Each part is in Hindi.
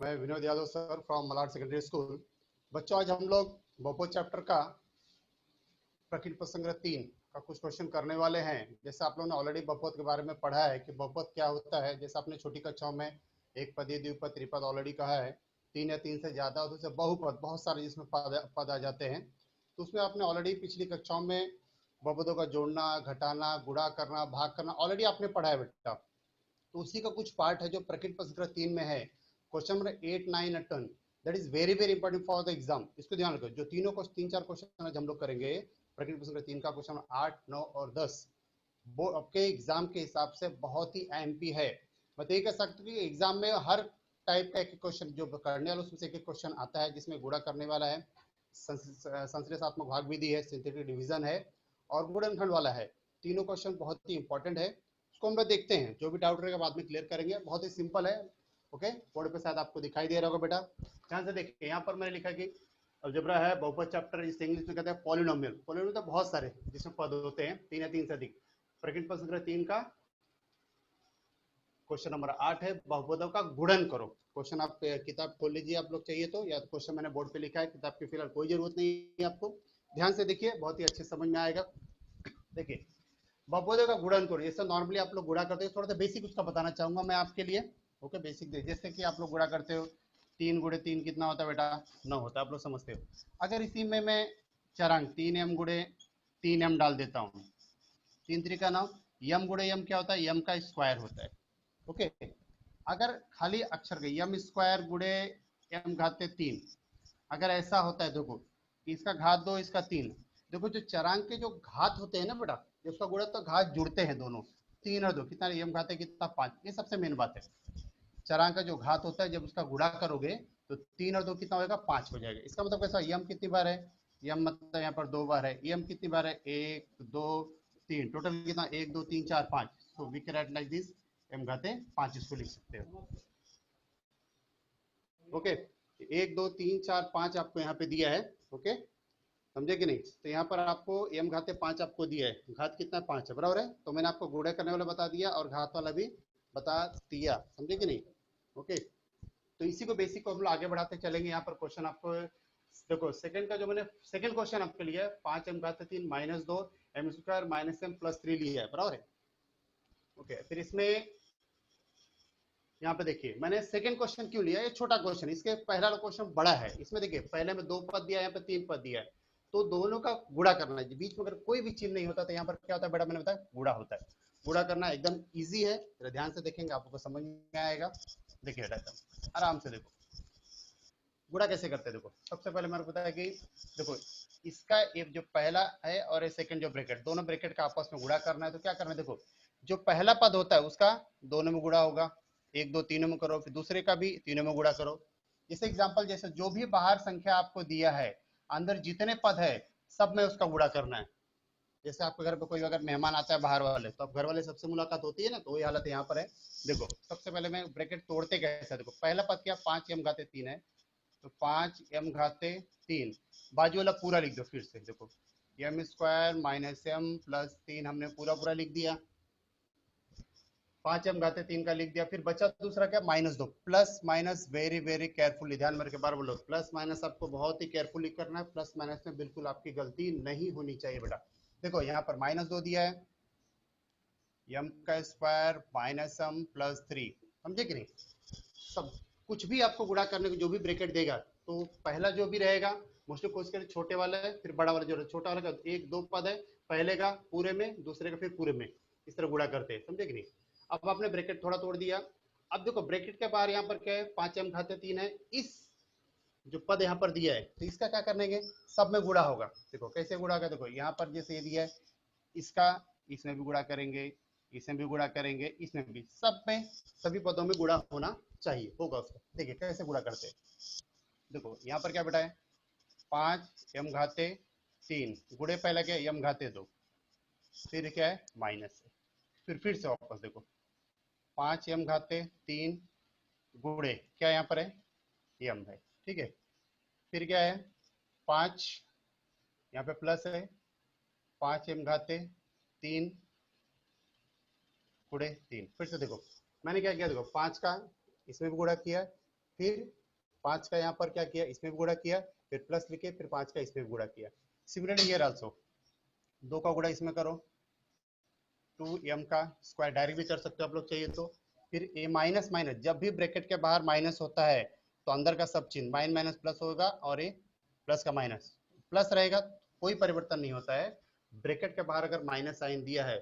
मैं Vinod Yadav sir from Malad secondary school. बच्चों, आज हम लोग बहुपद चैप्टर का प्रकृति पद संग्रह 3 का कुछ क्वेश्चन करने वाले हैं। जैसे आप लोगों ने ऑलरेडी बहुपद के बारे में पढ़ा है कि बहुपद क्या होता है। जैसे आपने छोटी कक्षाओं में एक पदीय द्विपद त्रिपद ऑलरेडी कहा है, 3 या 3 से ज्यादा होते से बहुपद बहुत सारे जिसमें पद आ जाते हैं। तो उसमें आपने ऑलरेडी पिछली कक्षाओं में बहुपदों का जोड़ना, घटाना, गुणा करना, भाग करना ऑलरेडी आपने पढ़ा है बेटा। तो उसी का कुछ पार्ट है जो प्रकृति पद संग्रह 3 में है। क्वेश्चन नंबर 8, 9 और 10 that is very very important for the exam. इसको ध्यान रखो। जो तीनों को 3-4 क्वेश्चन आज हम लोग करेंगे प्रकृति पद संग्रह 3 का, क्वेश्चन 8, 9 और 10 वो आपके एग्जाम के हिसाब से बहुत ही एमपी है। मैं तो ये कह सकता हूँ कि एग्जाम में हर टाइप का एक क्वेश्चन जो करने वाला उसमें से एक क्वेश्चन आता है, जिसमें गुणा करने वाला है, संश्लेषणात्मक भाग विधि है, सिंथेटिक डिवीजन है और गुणनखंड वाला है। तीनों क्वेश्चन बहुत ही इंपॉर्टेंट है। उसको हम लोग देखते हैं, जो भी डाउट रहेगा बाद में क्लियर करेंगे। बहुत ही सिंपल है। ओके, बोर्ड पे शायद आपको दिखाई दे रहा होगा बेटा। ध्यान से देखिए, यहाँ पर मैंने लिखा कि अलजेब्रा है, बहुपद चैप्टर, जिसे इंग्लिश में कहते हैं पॉलिनोमियल। पॉलिनोमियल तो बहुत सारे जिसमें पद होते हैं, 3 या 3 से अधिक। प्रकृति पद संग्रह 3 का क्वेश्चन नंबर 8 है, बहुपदों का गुणन करो। क्वेश्चन आप किताब खोल लीजिए आप लोग चाहिए तो, या तो क्वेश्चन मैंने बोर्ड पे लिखा है, किताब की फिलहाल कोई जरूरत नहीं है आपको। ध्यान से देखिए, बहुत ही अच्छे समझ में आएगा। देखिए, बहुपदों का गुणन करो। जैसे नॉर्मली आप लोग गुणा करते हो, थोड़ा सा बेसिक उसका बताना चाहूंगा मैं आपके लिए। ओके, बेसिक जैसे कि आप लोग गुणा करते हो, 3 गुणे 3 कितना होता है बेटा? 9 होता है, आप लोग समझते हो। अगर इसी में मैं चरांक 3m गुणे 3m डाल देता हूँ, 3 त्रिका 9, यम गुणे यम क्या होता है? यम का स्क्वायर होता है। ओके, अगर खाली अक्षर के यम स्क्वायर गुणे एम घाते 3 अगर ऐसा होता है, देखो इसका घात 2, इसका 3। देखो जो चरांक के जो घात होते हैं ना बेटा, जो उसका गुणा तो घात जुड़ते हैं दोनों, 3 और 2 कितना? यम घाते कितना? 5। ये सबसे मेन बात है। चरांक का जो घात होता है जब उसका गुणा करोगे तो 3 और 2 कितना होगा? 5 हो जाएगा। इसका मतलब कैसा? यम कितनी बार है? यम मतलब यहाँ पर 2 बार है। यम कितनी बार है? 1, 2, 3। टोटल कितना? 1, 2, 3, 4, 5। So we can write like this, m घाते 5 इसको लिख सकते हो। ओके, 1, 2, 3, 4, 5 आपको यहाँ पे दिया है। ओके, समझे कि नहीं? तो यहाँ पर आपको एम घाते 5 आपको दिया है। घात कितना? 5 है, बराबर है। तो मैंने आपको गुणा करने वाला बता दिया और घात वाला भी बता दिया, समझे कि नहीं? ओके, तो इसी को बेसिक को हम लोग आगे बढ़ाते चलेंगे। यहाँ पर क्वेश्चन आपको देखो, सेकंड का जो मैंने सेकंड क्वेश्चन आपके लिए 5m घाते 3 minus 2 m square minus m plus 3 लिया है, बराबर है। ओके, फिर इसमें यहाँ पे देखिए मैंने सेकंड क्वेश्चन क्यों लिया, ये छोटा क्वेश्चन, इसके पहला क्वेश्चन बड़ा है। इसमें देखिए पहले में 2 पद दिया है, यहाँ पे 3 पद दिया है, तो दोनों का गुणा करना है। बीच में अगर कोई भी चिन्ह नहीं होता तो यहाँ पर क्या होता है बेटा? मैंने बताया गुणा होता है। गुणा करना एकदम इजी है, जरा ध्यान से देखेंगे आपको समझ में आएगा। देखिए बेटा एकदम आराम से देखो गुणा कैसे करते हैं। देखो सबसे पहले मैंने बताया कि देखो इसका एक जो पहला है और सेकंड जो ब्रैकेट, दोनों ब्रैकेट का आपस में गुणा करना है। तो क्या करना है? देखो जो पहला पद होता है उसका दोनों में गुणा होगा, 1, 2, तीनों में करो, फिर दूसरे का भी तीनों में गुणा करो। जैसे एग्जांपल, जैसे जो भी बाहर संख्या आपको दिया है, अंदर जितने पद है सब में उसका गुणा करना है। जैसे आपके घर पे कोई अगर मेहमान आता है बाहर वाले, तो अब घर वाले सबसे मुलाकात होती है ना, तो वही हालत यहाँ पर है। देखो सबसे पहले मैं ब्रैकेट तोड़ते कैसे, देखो पहला पद क्या? 5m घाते 3 है, तो 5m घाते 3, बाजू वाला पूरा लिख दो। फिर से देखो m square minus m plus 3 हमने पूरा पूरा लिख दिया, 5m घाते 3 का लिख दिया। फिर बचा दूसरा क्या? Minus 2। Plus minus very very carefully, ध्यान मेरे के बार बोलो, प्लस माइनस आपको बहुत ही केयरफुली करना है। प्लस माइनस में बिल्कुल आपकी गलती नहीं होनी चाहिए बेटा। देखो यहाँ पर माइनस 2 दिया है, एम का स्क्वायर माइनस एम प्लस 3, समझे कि नहीं? सब कुछ भी आपको गुणा करने को जो भी ब्रैकेट देगा, तो पहला जो भी रहेगा मोस्टली कोशिश करें छोटे वाला है, फिर बड़ा वाला जो छोटा वाला का 1, 2 पद है, पहले का पूरे में, दूसरे का फिर पूरे में, इस तरह गुणा करते हैं, समझे कि नहीं? अब आपने ब्रैकेट थोड़ा तोड़ दिया। अब देखो ब्रैकेट के बाहर यहाँ पर क्या है? 5m घाते 3 है, इस जो पद यहाँ पर दिया है तो इसका क्या करेंगे? सब में गुणा होगा। देखो कैसे गुणा होगा, देखो यहाँ पर जैसे ये दिया है, इसका इसमें भी गुणा करेंगे, इसमें भी गुणा करेंगे, इसमें भी, सब में सभी पदों में गुणा होना चाहिए, होगा उसका। देखिए कैसे गुणा करते हैं। देखो यहाँ पर क्या बेटा है? 5m घाते 3 गुणे पहला क्या? m घाते 2, फिर क्या है? माइनस है, फिर से वापस देखो 5m घाते 3 गुणे क्या यहाँ पर है? m है, ठीक है। फिर क्या है? 5 यहाँ पे प्लस है, 5m घाते 3 गुणे 3। फिर से देखो मैंने क्या किया, देखो 5 का इसमें भी गुणा किया, फिर 5 का यहाँ पर क्या किया, इसमें भी गुणा किया, फिर प्लस लिखे, फिर 5 का इसमें भी गुणा किया। सिमिलरली हियर आल्सो 2 का गुणा इसमें करो, 2m का स्क्वायर डायरेक्ट भी कर सकते हो आप लोग चाहिए तो। फिर ए माइनस माइनस, जब भी ब्रैकेट के बाहर माइनस होता है तो अंदर का सब चिन्ह माइनस माइनस प्लस होगा, और ए प्लस का माइनस प्लस रहेगा, कोई परिवर्तन नहीं होता है। ब्रैकेट के बाहर अगर माइनस साइन दिया है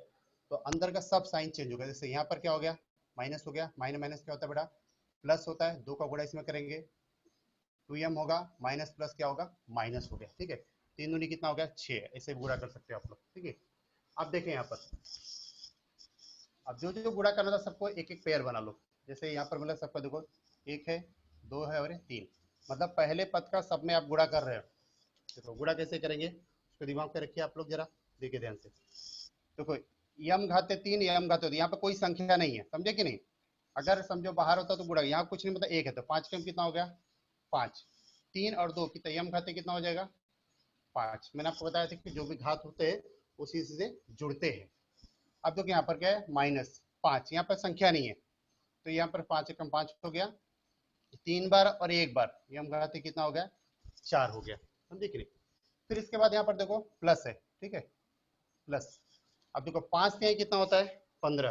तो अंदर का सब साइन चेंज होगा। जैसे यहाँ पर क्या हो गया, माइनस हो गया, माइनस माइनस क्या होता है बेटा, प्लस होता है। 2 का गुणा इसमें करेंगे, 2m होगा, माइनस प्लस क्या होगा, माइनस हो गया, ठीक है। 3 दूनी कितना हो गया, 6, ऐसे गुणा कर सकते हो आप लोग, ठीक है। अब देखें यहाँ पर, अब जो जो गुणा करना था सबको एक एक पेयर बना लो। जैसे यहाँ पर मतलब सबका देखो, एक है, दो है और 3, मतलब पहले पद का सब में आप गुणा कर रहे हो। देखो गुणा कैसे करेंगे उसको दिमाग पे रखिए आप लोग, जरा देखिए ध्यान से। देखो यम घाते 3, यम घाते 2, यहाँ पे कोई संख्या नहीं है, समझे कि नहीं। अगर समझो बाहर होता तो गुणा, यहाँ कुछ नहीं, मतलब एक है तो 5 कम कितना हो गया, 5। 3 और 2 कितना, यम घाते कितना हो जाएगा, 5। मैंने आपको बताया था कि जो भी घात होते हैं उसी से जुड़ते हैं। अब देखो यहाँ पर क्या है, -5, यहाँ पर संख्या नहीं है तो यहाँ पर 5 एकम 5 हो गया, 3 बार और 1 बार, यम घाते कितना हो गया, 4 हो गया, समझे कि नहीं। फिर इसके बाद यहाँ पर देखो प्लस है, ठीक है, प्लस। अब देखो 5 तिहाई कितना होता है, 15,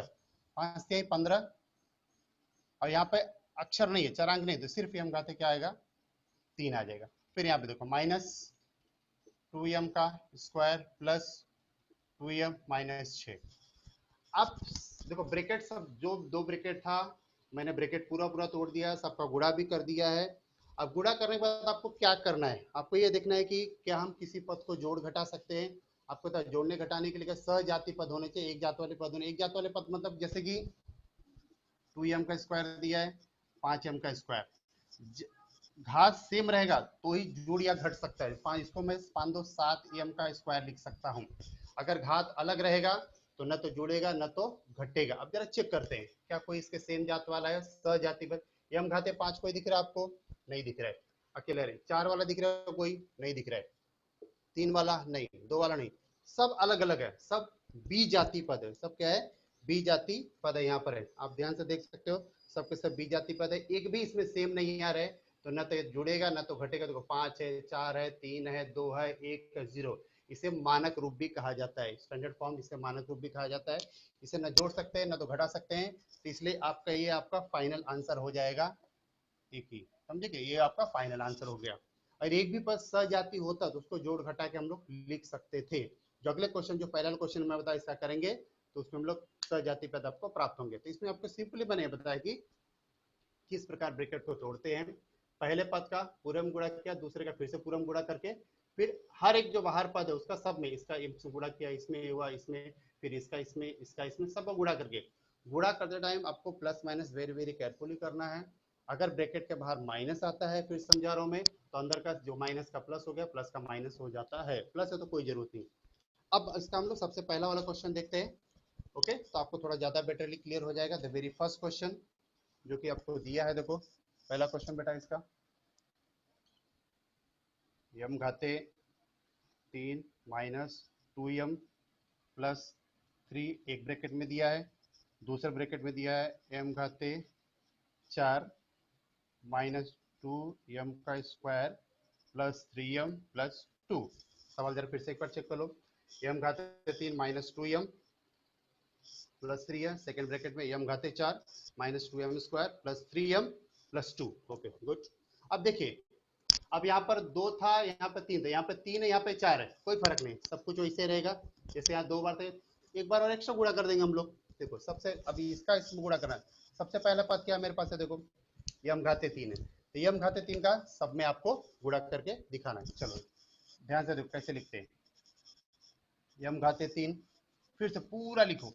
5 तिहाई 15, और यहाँ पे अक्षर नहीं है, चरांक नहीं, तो सिर्फ यम घाते क्या आएगा, 3 आ जाएगा। फिर यहाँ पे देखो -2m का स्क्वायर प्लस 2m माइनस 6। अब देखो ब्रैकेट सब जो दो ब्रैकेट था, मैंने ब्रैकेट पूरा पूरा तोड़ दिया है, सबका गुणा भी कर दिया है। अब गुणा करने के बाद आपको क्या करना है, आपको ये देखना है कि क्या हम किसी पद को जोड़ घटा सकते हैं। आपको तो जोड़ने घटाने के लिए सहजाति पद होने चाहिए, एक जात वाले पद होने। एक जात वाले पद मतलब जैसे कि 2m का स्क्वायर दिया है, 5m का स्क्वायर, घात सेम रहेगा तो ही जुड़ या घट सकता है। इसको मैं 5 2 7m का स्क्वायर लिख सकता हूँ। अगर घात अलग रहेगा तो न तो जुड़ेगा न तो घटेगा। अब जरा चेक करते हैं क्या कोई इसके सेम जात वाला है, सजाति पर। यम घाते 5 कोई दिख रहा है आपको, नहीं दिख रहा है, अकेले रहे। 4 वाला दिख रहा है कोई, नहीं दिख रहा है। 3 वाला नहीं, 2 वाला नहीं, सब अलग अलग है, सब बी जाति पद है। सब क्या है, बी जाति पद है, यहाँ पर है, आप ध्यान से देख सकते हो, सबके सब बी जाति पद है। एक भी इसमें सेम नहीं आ रहा है तो न तो जुड़ेगा न तो घटेगा। देखो 5 है, 4 है, 3 है, 2 है, 1 है, 0। इसे मानक रूप भी कहा जाता है, स्टैंडर्ड फॉर्म इसे मानक रूप भी कहा जाता है। इसे न जोड़ सकते हैं न तो घटा सकते हैं, तो इसलिए आपका ये आपका फाइनल आंसर हो जाएगा एक ही, समझे कि ये आपका फाइनल आंसर हो गया। और एक भी पद सजाति होता तो उसको जोड़ घटा के हम लोग लिख सकते थे। जो अगले क्वेश्चन, जो पहला क्वेश्चन मैं बताया इसका करेंगे तो उसमें हम लोग सजाति पद आपको प्राप्त होंगे। तो इसमें आपको सिंपली बने बताया कि किस प्रकार ब्रैकेट को तोड़ते हैं। पहले पद का पूरम गुणा किया, दूसरे का फिर से पूरम गुणा करके, फिर हर एक जो बाहर पद है उसका सब में, इसका गुणा किया, इसमें हुआ, इसमें, फिर इसका इसमें, इसका इसमें, सबको गुणा करके। गुणा करते टाइम आपको plus minus very very carefully करना है। अगर ब्रैकेट के बाहर माइनस आता है, फिर समझा रहा हूं मैं, तो अंदर का जो माइनस का प्लस हो गया, प्लस का माइनस हो जाता है। प्लस है तो कोई जरूरत नहीं। अब इसका हम लोग सबसे पहला वाला क्वेश्चन देखते हैं। ओके, तो आपको थोड़ा ज्यादा बेटरली क्लियर हो जाएगा। द वेरी फर्स्ट क्वेश्चन जो कि आपको दिया है, देखो पहला क्वेश्चन बेटा इसका, यम घाते 3 माइनस 2m प्लस 3 एक ब्रैकेट में दिया है, दूसरे ब्रैकेट में दिया है m घाते 4 माइनस 2m का स्क्वायर प्लस 3m प्लस 2। सवाल जरा फिर से एक बार चेक कर लो। m घाते 3 माइनस 2m प्लस 3 है, सेकेंड ब्रैकेट में m घाते 4 minus 2m square plus 3m plus 2। Okay good. अब देखिए, अब यहाँ पर 2 था, यहाँ पर 3 था, यहाँ पर 3 है, यहाँ पे 4 है, कोई फर्क नहीं, सब कुछ वैसे रहेगा। जैसे यहाँ 2 बार थे, एक बार और एक्स्ट्रा गुणा कर देंगे हम लोग। देखो सबसे, अभी इसका इसमें गुणा करना है। सबसे पहला पद क्या मेरे पास है, देखो यम घाते 3 है, तो यम घाते 3 का सब में आपको गुणा करके दिखाना है। चलो ध्यान से देखो कैसे लिखते हैं। यम घाते 3, फिर से पूरा लिखो,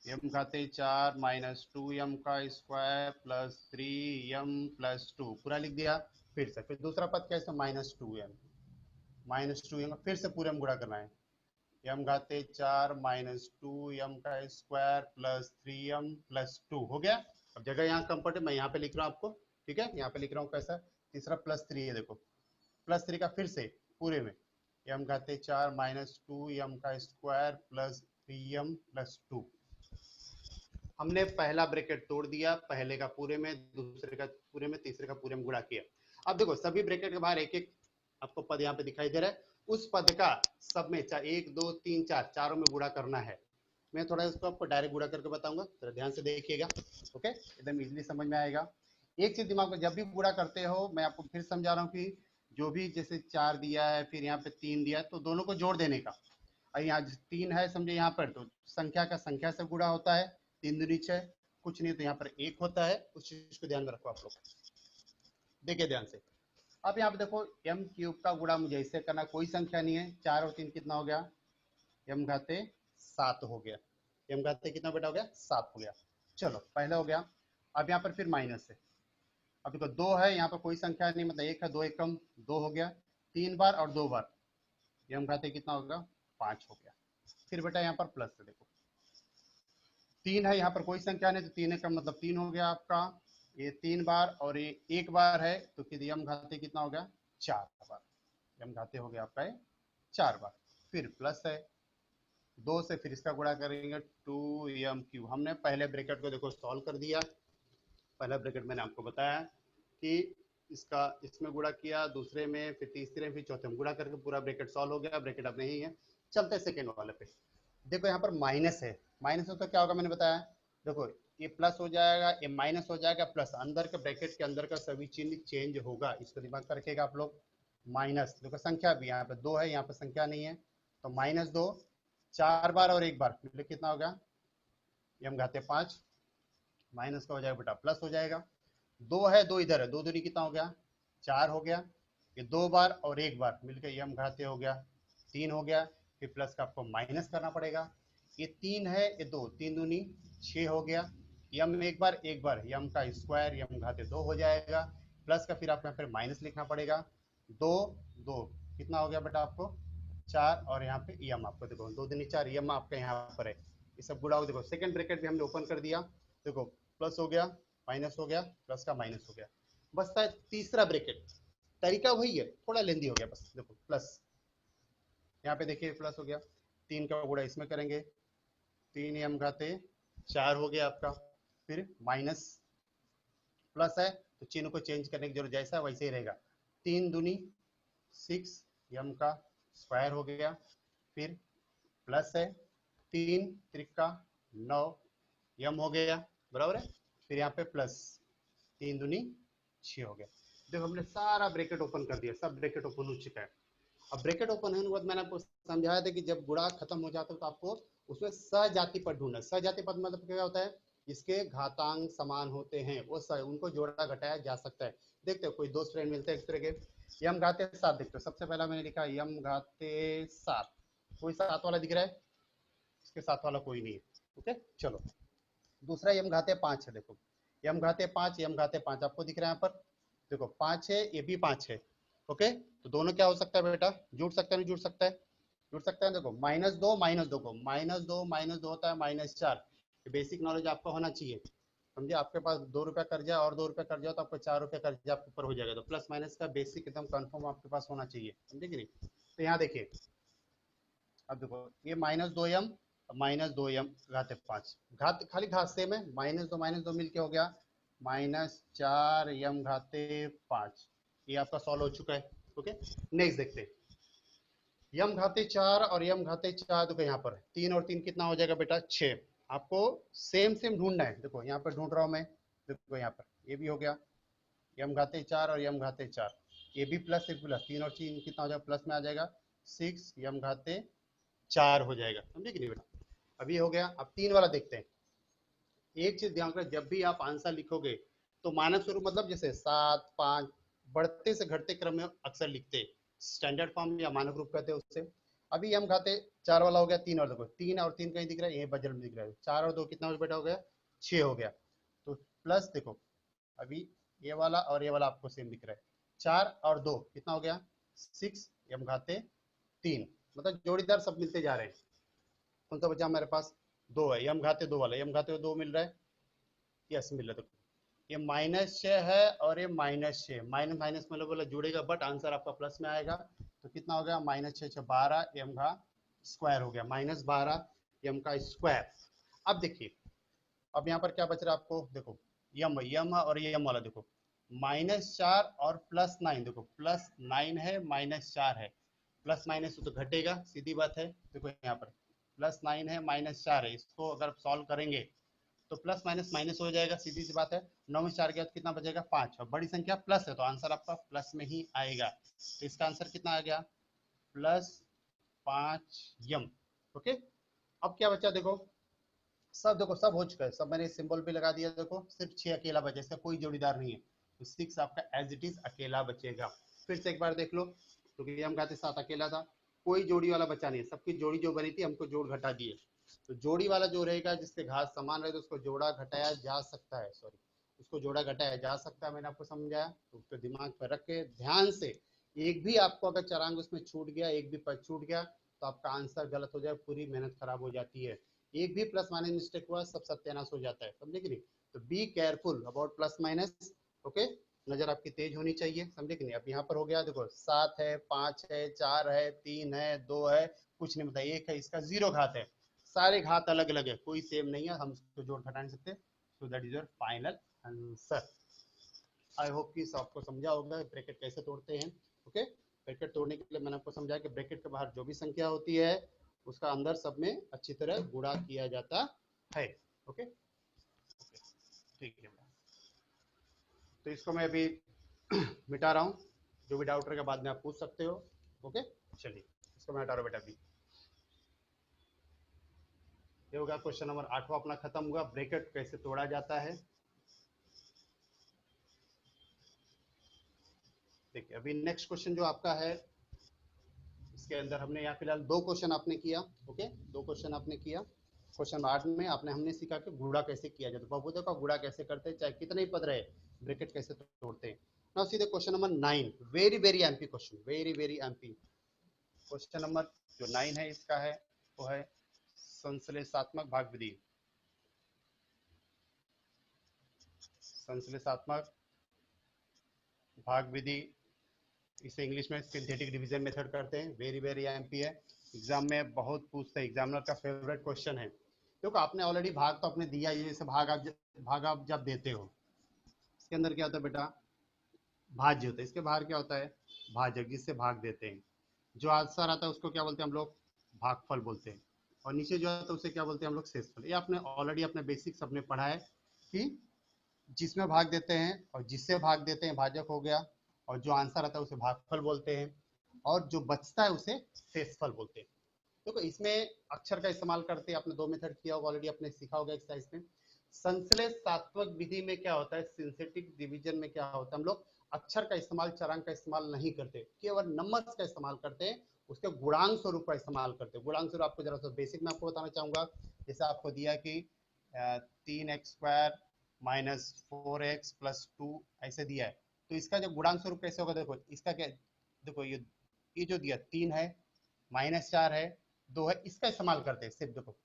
यम घाते 4 माइनस 2m का स्क्वायर प्लस 3m प्लस 2, पूरा लिख दिया। फिर से, फिर दूसरा पद क्या है, माइनस 2m, फिर से पूरे में गुणा करना है। यम घाते 4 माइनस 2m का स्क्वायर प्लस 3m प्लस 2 हो गया। अब जगह यहाँ कंफर्टेबल, मैं यहाँ पे लिख रहा हूँ आपको, ठीक है, यहाँ पे लिख रहा हूँ कैसा। तीसरा प्लस 3 है, देखो प्लस 3 का फिर से पूरे में, यम घाते 4 माइनस 2m का स्क्वायर प्लस 3m प्लस 2। हमने पहला ब्रैकेट तोड़ दिया, पहले का पूरे में, दूसरे का पूरे में, तीसरे का पूरे में गुणा किया। अब देखो सभी ब्रैकेट के बाहर एक एक आपको पद यहाँ पे दिखाई दे रहा है, उस पद का सब में 1 2 3 4 चारों में गुणा करना है। मैं थोड़ा इसको आपको डायरेक्ट गुणा करके बताऊंगा, थोड़ा ध्यान से देखिएगा। ओके, एकदम इजीली समझ में आएगा। एक चीज दिमाग में, जब भी गुणा करते हो, मैं आपको फिर समझा रहा हूँ कि जो भी जैसे 4 दिया है, फिर यहाँ पे 3 दिया है, तो दोनों को जोड़ देने का। और यहाँ 3 है समझे यहाँ पर, तो संख्या का संख्या से गुणा होता है, 3 दूनी 6, कुछ नहीं तो यहाँ पर 1 होता है। उस चीज को ध्यान में रखो आप लोग, देखिए ध्यान से। अब यहाँ पे देखो m क्यूब का गुणा मुझे इससे करना, कोई संख्या नहीं है, 4 और 3 कितना हो गया, m घाते 7 हो गया। m घाते कितना बेटा हो गया, 7 हो गया। चलो पहले हो गया। अब यहाँ पर फिर माइनस है, अब देखो 2 है, यहाँ पर कोई संख्या नहीं, मतलब 1 है, 2 1 कम, 2 हो गया। 3 बार और 2 बार, m घाते कितना होगा, 5 हो गया। फिर बेटा यहाँ पर प्लस है, देखो 3 है, यहाँ पर कोई संख्या नहीं, तो 3 का मतलब 3 हो गया आपका। ये 3 बार और ये 1 बार है, तो यम घाते कितना हो गया, 4 बार। यम घाते हो गया आपका 4 बार। फिर प्लस है, 2 से फिर इसका गुणा करेंगे, 2m क्यूब। हमने पहले ब्रैकेट को देखो सॉल्व कर दिया। पहला ब्रैकेट मैंने आपको बताया कि इसका इसमें गुणा किया, दूसरे में, फिर तीसरे में, फिर चौथे में गुणा करके पूरा ब्रैकेट सॉल्व हो गया। ब्रैकेट अब नहीं है, चलते सेकेंड वाले पे। देखो यहाँ पर माइनस है, माइनस हो तो क्या होगा मैंने बताया, देखो ये प्लस हो जाएगा, ये माइनस हो जाएगा, प्लस अंदर के ब्रैकेट के अंदर का सभी चिन्ह चेंज होगा, इसको दिमाग में रखिएगा आप लोग। माइनस देखो संख्या भी यहाँ पे 2 है, यहाँ पे संख्या नहीं है, तो -2, 4 बार और 1 बार मिले कितना होगा, यम घाते 5, माइनस का हो जाएगा बेटा प्लस हो जाएगा। 2 है, 2 इधर है, 2 दूनी कितना हो गया, 4 हो गया। ये 2 बार और 1 बार मिलकर यम घाते हो गया 3 हो गया। फिर प्लस का आपको माइनस करना पड़ेगा, ये 3 है, ये 2, 3 दूनी 6 हो गया। यम एक बार यम का स्क्वायर यम घाते 2 हो जाएगा। प्लस का फिर आपको यहाँ पर माइनस लिखना पड़ेगा, 2 2 कितना हो गया बेटा आपको 4, और यहाँ पे यम आपको देखो 2 दूनी 4, यम आपका यहाँ पर है। ये सब गुणा हो, देखो सेकंड ब्रैकेट भी हमने ओपन कर दिया, देखो प्लस हो गया, माइनस हो गया, प्लस का माइनस हो गया। बचता है तीसरा ब्रैकेट, तरीका वही है, थोड़ा लेंदी हो गया बस। देखो प्लस, यहाँ पे देखिए प्लस हो गया, 3 का गुणा इसमें करेंगे, 3 यम घाते 4 हो गया आपका। फिर माइनस, प्लस है तो चिन्ह को चेंज करने की जरूरत, जैसा वैसे ही रहेगा। 3 दूनी 6 यम का स्क्वायर हो गया। फिर प्लस है, 3 त्रिका 9 यम हो गया, बराबर है। फिर यहाँ पे प्लस 3 दूनी 6 हो गया। देखो हमने सारा ब्रैकेट ओपन कर दिया, सब ब्रैकेट ओपन हो चुका है। अब ब्रैकेट ओपन होने के बाद मैंने आपको समझाया था कि जब गुणा खत्म हो जाता है तो आपको उसमें सजाति पद ढूंढना। सजाति पद मतलब क्या होता है, इसके घातांक समान होते हैं, वो उनको जोड़ा घटाया जा सकता है। देखते हो कोई दोस्त फ्रेंड मिलते हैं इस तरह के, यम घाते 7 देखते हो, सबसे पहला मैंने लिखा यम घाते 7, कोई 7 वाला दिख रहा है, इसके 7 वाला कोई नहीं है। ओके चलो, दूसरा यम घाते 5 है, देखो यम घाते 5 यम घाते 5 आपको दिख रहा है यहाँ पर, देखो 5 है, ये भी 5 है। ओके, तो दोनों क्या हो सकता है बेटा, जुड़ सकता है, नहीं जुड़ सकता है, जुड़ सकता है। देखो -2 को -2 होता है -4, बेसिक नॉलेज आपका होना चाहिए, समझे। आपके पास 2 रुपया कर्जा और 2 रुपया कर्जा हो तो आपको 4 रुपया कर्जा आपके ऊपर हो जाएगा, तो प्लस माइनस का बेसिक एकदम कंफर्म आपके पास होना चाहिए, समझे कि नहीं। तो यहाँ देखिए, अब देखो ये -2m -2m घाते 5, घात खाली घात सेम है, -2 मिलके हो गया -4 घाते 5। ये आपका सॉल्व हो चुका है। ओके, नेक्स्ट देखते हैं, यम घाते 4 और यम घाते 4, देखो यहाँ पर 3 और 3 कितना हो जाएगा बेटा 6। आपको सेम सेम ढूंढना है, देखो यहाँ पर ढूंढ रहा हूँ मैं, देखो यहाँ पर ये भी हो गया यम घाते 4 और यम घाते 4, ये भी प्लस एक प्लस, 3 और 3 कितना हो जाएगा, प्लस में आ जाएगा 6 यम घाते 4 हो जाएगा, समझे कि नहीं बेटा। अब ये हो गया, अब 3 वाला देखते हैं। एक चीज ध्यान रखें, जब भी आप आंसर लिखोगे तो मानक स्वरूप मतलब जैसे 7 5 बढ़ते से घटते क्रम में अक्सर लिखते, स्टैंडर्ड फॉर्म या मानक रूप कहते हैं उससे। अभी हम घाते 4 वाला हो गया, 3 और देखो 3 और 3 कहीं दिख रहा है, ये बजट में दिख रहा है, 4 और 2 कितना बेटा हो गया 6 हो गया। तो प्लस देखो अभी ये वाला और ये वाला आपको सेम दिख रहा है, 4 और 2 कितना हो गया 6 यम घाते 3, मतलब जोड़ीदार सब मिलते जा रहे हैं। कौन सा बचा हमारे पास, 2 है, यम घाते 2 वाला, यम घाते 2 मिल रहा है, यस मिल रहा है। तो ये -6 है और ये -6, माइनस माइनस मतलब बोला जुड़ेगा, बट आंसर आपका प्लस में आएगा। तो कितना हो गया -6 12 यम का स्क्वायर हो गया, -12 यम का स्क्वायर। अब देखिए अब यहाँ पर क्या बच रहा है आपको, देखो यम यम और यम वाला देखो, -4 और +9, देखो +9 है -4 है, प्लस माइनस तो घटेगा, सीधी बात है। देखो यहाँ पर +9 है -4 है, इसको अगर सॉल्व करेंगे तो प्लस माइनस माइनस हो जाएगा, सीधी सी बात है। 9 में 4 गया तो कितना बचेगा 5, और बड़ी संख्या प्लस है तो आंसर आपका प्लस में ही आएगा। तो इसका आंसर कितना आ गया, +5 यम। ओके, अब क्या बचा देखो, सब देखो सब हो चुका है, सब मैंने सिंबल पे लगा दिया, देखो सिर्फ 6 अकेला बचा, इसका कोई जोड़ीदार नहीं है, तो 6 आपका एज इट इज अकेला बचेगा। फिर से एक बार देख लो, क्योंकि हम कहते 7 अकेला था, कोई जोड़ी वाला बचा नहीं है, सबकी जोड़ी जो बनी थी हमको जोड़ घटा दिए। तो जोड़ी वाला जो रहेगा जिसके घात समान रहे तो उसको जोड़ा घटाया जा सकता है, सॉरी उसको जोड़ा घटाया जा सकता है, मैंने आपको समझाया। तो उसको दिमाग पर रख के ध्यान से, एक भी आपको अगर चरांग उसमें छूट गया, एक भी पद छूट गया तो आपका आंसर गलत हो जाए, पूरी मेहनत खराब हो जाती है। एक भी प्लस माइनस मिस्टेक हुआ सब सत्यानाश हो जाता है, समझे कि नहीं। तो be careful about plus minus. Okay, नजर आपकी तेज होनी चाहिए, समझे कि नहीं। अब यहाँ पर हो गया देखो 7 है, 5 है, 4 है, 3 है, 2 है, कुछ नहीं बताइए, एक है, इसका 0 घात है, सारे घात अलग अलग है, कोई सेम नहीं है, हम इसको जोड़ घटा नहीं सकते। So that is your final answer. I hope कि आपको समझा होगा ब्रैकेट कैसे तोड़ते हैं। ओके, ब्रैकेट तोड़ने के लिए मैंने आपको समझाया कि ब्रैकेट के बाहर जो भी संख्या होती है उसका अंदर सब में अच्छी तरह गुणा किया जाता है। ओके, ठीक है, तो इसको मैं अभी मिटा रहा हूँ, जो भी डाउट रहेगा बाद में आप पूछ सकते हो। ओके, चलिए इसको मैं हटा रहा हूँ बेटा। अभी ये होगा क्वेश्चन नंबर 8वां अपना खत्म हुआ, ब्रैकेट कैसे तोड़ा जाता है। देखिए अभी नेक्स्ट क्वेश्चन जो आपका है, इसके अंदर हमने यहाँ फिलहाल 2 क्वेश्चन आपने किया। ओके, 2 क्वेश्चन आपने किया। क्वेश्चन 8 में आपने हमने सीखा कि गुणा कैसे किया जाए, तो बहुपदों का गुणा कैसे करते हैं, चाहे कितने ही पद रहे, ब्रैकेट कैसे तोड़ते हैं। नाउ सीधे question number 9, very very MP question, very very MP question number जो 9 है इसका है वो है संश्लेषात्मक भाग विधि। संश्लेषात्मक भाग विधि, इसे इंग्लिश में सिंथेटिक डिवीजन मेथड करते हैं। वेरी वेरी एमपी है, एग्जाम में बहुत पूछते हैं, एग्जामिनर का फेवरेट क्वेश्चन है। क्योंकि आपने ऑलरेडी भाग तो आपने दिया, ये से भाग आप जब देते हो, इसके अंदर क्या होता है बेटा, भाज्य होता है, इसके बाहर क्या होता है, भाजक, जिससे भाग देते हैं। जो आंसर आता है उसको क्या बोलते हैं हम लोग, भागफल बोलते हैं। और नीचे जो आता है उसे क्या बोलते हैं हम लोग, शेषफल। ये आपने ऑलरेडी अपने बेसिक्स अपने पढ़ा है कि जिसमें भाग देते हैं और जिससे भाग देते हैं भाजक हो गया, और जो आंसर आता है उसे भागफल बोलते हैं, और जो बचता है उसे शेषफल बोलते हैं। देखो इसमें अक्षर का इस्तेमाल करते हैं, आपने 2 मेथड किया होगा ऑलरेडी, आपने सीखा होगा एक्सरसाइज में। संश्लेषात्मक विधि में क्या होता है, सिंथेटिक डिवीजन में क्या होता है, हम लोग अक्षर का इस्तेमाल, चरांक का इस्तेमाल नहीं करते, केवल नंबर्स का इस्तेमाल करते हैं, उसके गुणांक स्वरूप का इस्तेमाल करते हैं। गुणांक स्वरूप आपको जरा सा बेसिक में आपको बताना चाहूंगा। जैसे आपको दिया कि 3x² -4x+2 ऐसे दिया है, तो इसका जो गुणांक स्वरूप कैसे होगा, देखो इसका क्या, देखो ये जो दिया 3 है, -4 है, 2 है, इसका इस्तेमाल करते हैं सिर्फ। देखो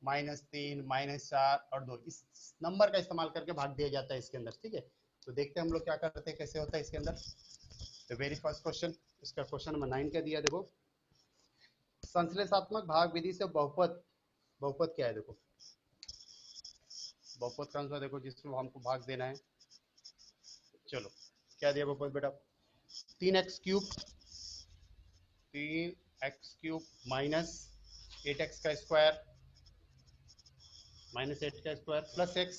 -3 -4 और 2, इस नंबर का इस्तेमाल करके भाग दिया जाता है इसके अंदर, ठीक है। तो देखते हैं हम लोग क्या करते हैं, कैसे होता है इसके अंदर। तो वेरी फर्स्ट क्वेश्चन, इसका क्वेश्चन नंबर 9 क्या दिया, देखो संश्लेषात्मक भाग विधि से बहुपद, बहुपद क्या है, देखो बहुपद का आंसर देखो जिसमें हमको भाग देना है। चलो क्या दिया बहुपद बेटा, 3x³ 3x³ -8x का स्क्वायर -8 का स्क्वायर प्लस x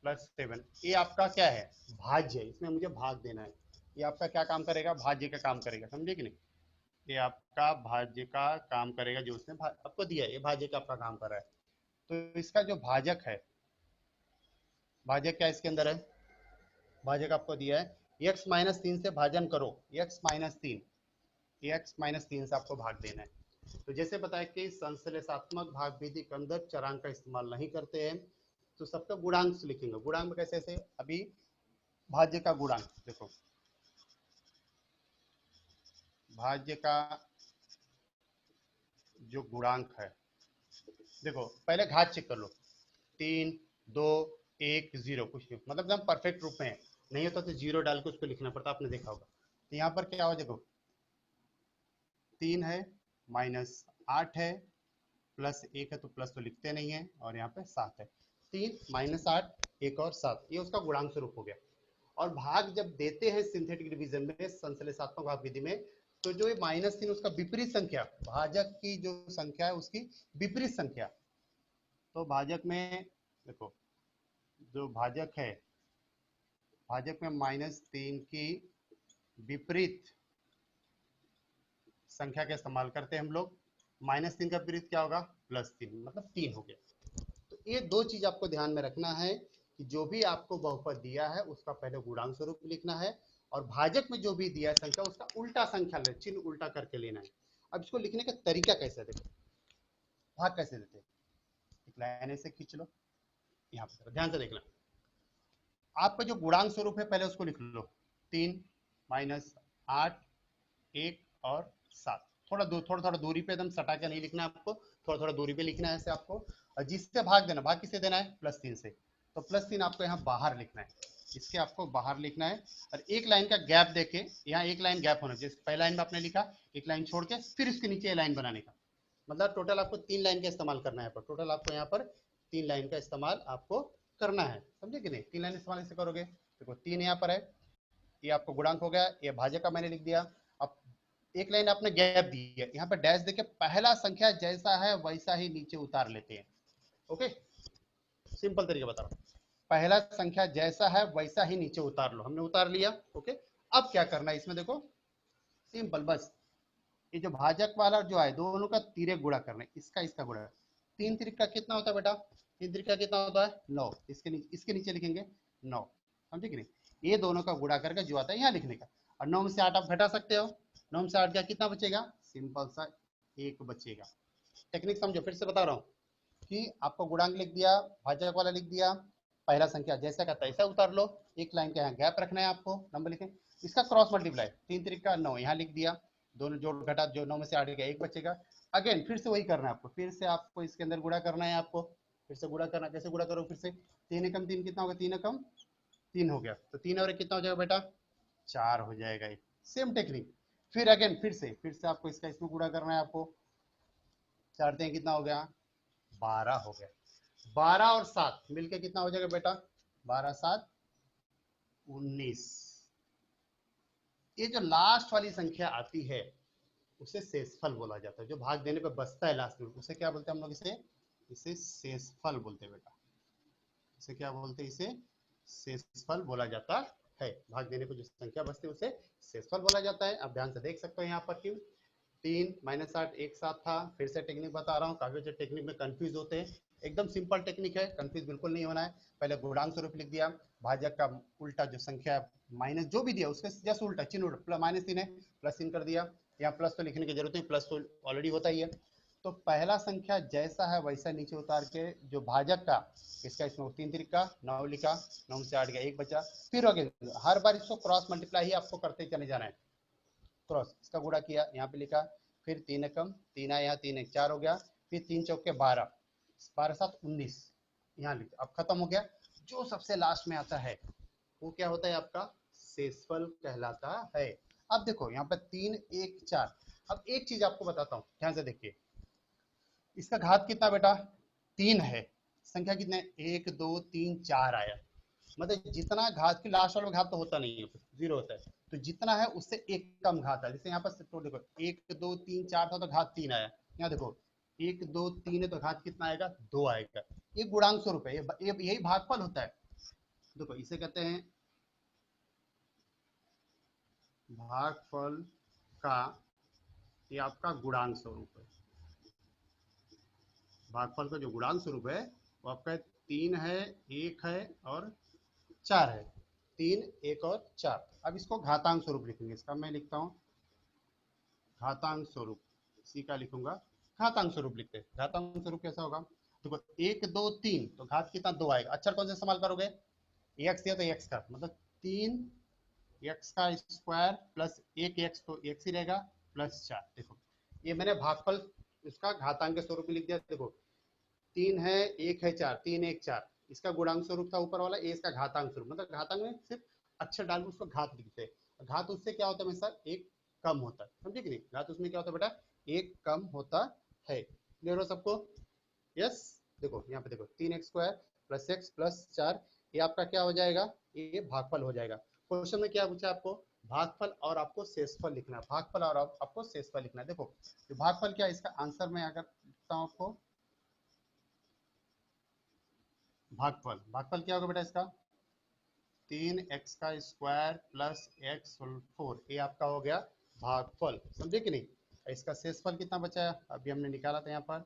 +7, ये आपका क्या है, भाज्य है, इसमें मुझे भाग देना है। ये आपका क्या काम करेगा, भाज्य का काम करेगा, समझे कि नहीं। ये आपका भाज्य का काम करेगा, जो उसने आपको दिया है, ये भाज्य का आपका काम कर रहा है। तो इसका जो भाजक है, भाजक क्या इसके अंदर है, भाजक आपको दिया है x-3 से भाजन करो, x-3, x-3 से आपको भाग देना है। तो जैसे बताया कि संश्लेषात्मक भाग विधि के अंदर चरांक का इस्तेमाल नहीं करते हैं, तो सबका गुणांक लिखेंगे। गुणांक में कैसे, ऐसे अभी भाज्य का गुणांक देखो, भाज्य का जो गुणांक है, देखो पहले घात चेक कर लो, 3 2 1 0, कुछ नहीं, मतलब एकदम परफेक्ट रूप में है, नहीं होता तो 0 डाल के उसको लिखना पड़ता, आपने देखा होगा। तो यहाँ पर क्या हो, देखो 3 है, -8 है, +1 है, तो प्लस तो लिखते नहीं है, और यहाँ पे 7 है। 3 माइनस 8 एक और 7, ये उसका गुणांक स्वरूप हो गया। और भाग जब देते हैं सिंथेटिक डिवीजन में, संश्लेषणात्मक भाग विधि में, तो जो ये -3 उसका विपरीत संख्या, भाजक की जो संख्या है उसकी विपरीत संख्या, तो भाजक में देखो जो भाजक है, भाजक में -3 की विपरीत संख्या का इस्तेमाल करते हैं हम लोग। -3 का विपरीत क्या होगा, +3, मतलब 3 हो गया। तो ये दो चीज आपको ध्यान में रखना है कि जो भी आपको बहुपद दिया है उसका पहले गुणांक स्वरूप लिखना है, और भाजक में जो भी दिया है संख्या उसका उल्टा संख्या चिन्ह उल्टा करके लेना है। अब इसको लिखने का तरीका कैसे, देखो भाग कैसे देते हैं, एक लाइन ऐसे खींच लो, यहाँ पर ध्यान से देखना। आपका जो गुणांक स्वरूप है पहले उसको लिख लो, 3 माइनस 8 1 और 7। थोड़ा थोड़ा दूरी पे, एकदम सटा के नहीं लिखना है आपको, थोड़ा थोड़ा दूरी पे लिखना है ऐसे आपको। और जिससे भाग देना, भाग किसे देना है, +3 से, तो +3 आपको यहाँ बाहर लिखना है, इसके आपको बाहर लिखना है। और एक लाइन का गैप देके, यहाँ एक लाइन गैप होना चाहिए, पहला लाइन में आपने लिखा, एक लाइन छोड़ के फिर उसके नीचे लाइन बनाने का, मतलब टोटल आपको 3 लाइन का इस्तेमाल करना है। टोटल आपको यहाँ पर 3 लाइन का इस्तेमाल आपको करना है, समझे कि नहीं। 3 लाइन इस्तेमाल ऐसे करोगे, देखो 3 यहाँ पर है, ये आपको गुणांक हो गया, ये भाजक का मैंने लिख दिया। अब एक लाइन आपने गैप दी है, यहाँ पर डैश देके पहला संख्या जैसा है वैसा ही नीचे उतार लेते हैं। ओके, सिंपल तरीका बता रहा हूँ, पहला संख्या जैसा है वैसा ही नीचे उतार लो, हमने उतार लिया। ओके, अब क्या करना है इसमें, देखो सिंपल, बस ये जो भाजक वाला जो है दोनों का तिर्यक गुणा करना है, इसका इसका गुणा। 3 तिर्यक का कितना होता है बेटा, 3 तिर्यक का कितना होता है, 9, इसके नीचे लिखेंगे 9, समझे कि नहीं। ये दोनों का गुणा करके जो आता है यहाँ लिखने का, और 9 में से 8 आप घटा सकते हो, 9 में से 8 का कितना बचेगा, सिंपल सा 1 बचेगा। टेक्निक समझो, फिर से बता रहा हूँ कि आपको गुणांक लिख दिया, भाजक वाला लिख दिया, पहला संख्या जैसा का तैसा उतार लो, एक लाइन का यहाँ गैप रखना है आपको, नंबर लिखें, इसका क्रॉस मल्टीप्लाई, 3 तिर्यक का 9 यहाँ लिख दिया, दोनों जोड़ घटा, जो 9 में से 8 गया 1 बचेगा। अगेन फिर से वही करना है आपको, फिर से आपको इसके अंदर गुणा करना है आपको, फिर से गुणा करना, कैसे गुणा करो, फिर से 3 एकम 3 कितना होगा, 3 एकम 3 हो गया, तो 3 और 1 कितना हो जाएगा बेटा, 4 हो जाएगा। सेम टेक्निक, फिर अगेन फिर से आपको इसका इसमें गुणा करना है आपको, 4 3 कितना हो गया, 12 हो गया। 12 और 7 मिलके कितना हो जाएगा बेटा, 12 7 19। ये जो लास्ट वाली संख्या आती है उसे शेषफल बोला जाता है, जो भाग देने पे बचता है लास्ट में, उसे क्या बोलते हैं हम लोग, इसे शेषफल बोलते हैं बेटा, इसे क्या बोलते हैं, इसे शेषफल बोला जाता है। भाग देने पे जो संख्या बचती है उसे शेषफल बोला जाता है। आप ध्यान से देख सकते हो यहाँ पर क्यों 3 -8 एक साथ था। फिर से टेक्निक बता रहा हूँ, काफी बच्चे टेक्निक में कंफ्यूज होते हैं, एकदम सिंपल टेक्निक है, कंफ्यूज बिल्कुल नहीं होना है। पहले गुणांक स्वरूप लिख दिया, भाजक का उल्टा जो संख्या माइनस जो भी दिया उसके जस्ट उल्टा चिन्ह उल्टा, -3 है +3 कर दिया, यहाँ प्लस तो लिखने की जरूरत नहीं, प्लस तो ऑलरेडी होता ही है। तो पहला संख्या जैसा है वैसा नीचे उतार के जो भाजक का, इसका इसमें 3 तिर्यक का 9 लिखा, 9 में से 8 गया 1 बचा, फिर अगेन हर बार इसको क्रॉस मल्टीप्लाई ही आपको करते चले जाना है, क्रॉस इसका गुणा किया, यहाँ पे लिखा, फिर 3 एकम 3 आया, यहाँ 3 1 4 हो गया, फिर 3 चौके 12, 12 7 19, यहाँ लिख, अब खत्म हो गया। जो सबसे लास्ट में आता है वो क्या होता है, आपका शेषफल कहलाता है। अब देखो यहाँ पर 3 1 4, अब एक चीज आपको बताता हूँ, ध्यान से देखिए, इसका घात कितना बेटा, 3 है, संख्या कितने 1 2 3 4 आया, मतलब जितना घात की लास्ट वाले में घात तो होता नहीं है, 0 होता है, तो जितना है उससे एक कम घात है। जैसे यहाँ पर तो देखो 1 2 3 4 था तो घात 3 आया, यहाँ देखो 1 2 3 है तो घात कितना आएगा, 2 आएगा। ये गुणांक स्वरूप है, यही भागफल होता है। देखो इसे कहते हैं भागफल का, ये आपका गुणांक स्वरूप है। भागफल का जो गुणांक स्वरूप है वो आपका 3 है, 1 है और 4 है, 3 1 और 4। अब इसको घातांक स्वरूप लिखेंगे, इसका मैं लिखता हूँ घातांक स्वरूप, इसी का लिखूंगा घातांक स्वरूप लिखते हैं। घातांक स्वरूप कैसा होगा, देखो 1 2 3 तो घात कितना 2 आएगा, अक्षर कौन से इस्तेमाल करोगे, एक्स दिया तो एक्स का, मतलब 3 एक्स का स्क्वायर प्लस 1 एक्स तो एक्स ही रहेगा प्लस 4। देखो ये मैंने भागफल इसका घातांक के स्वरूप में लिख दिया। देखो 3 है 1 है 4, 3 1 4, इसका गुणांक स्वरूप था ऊपर वाला, ये इसका घातांक स्वरूप, मतलब घातांक में सिर्फ अक्षर डाल के उसको घात लिखते हैं। घात उससे क्या होता है हमेशा, एक कम होता है, समझे कि नहीं, घात उसमें क्या होता है बेटा, एक कम होता है। क्लियर हो सबको, यस। देखो यहाँ पे देखो 3 x square plus x plus 4, ये आपका क्या हो जाएगा, ये भागफल हो जाएगा। क्वेश्चन में क्या पूछा आपको, भागफल और आपको शेषफल लिखना है, भागफल और आपको शेषफल लिखना है। देखो जो भागफल क्या है, इसका आंसर मैं अगर लिखता हूँ आपको, भागफल, भागफल क्या होगा बेटा इसका, 3x का स्क्वायर प्लस एक्स 4, ये आपका हो गया भागफल, समझे कि नहीं। इसका शेषफल कितना बचा है, अभी हमने निकाला था यहाँ पर,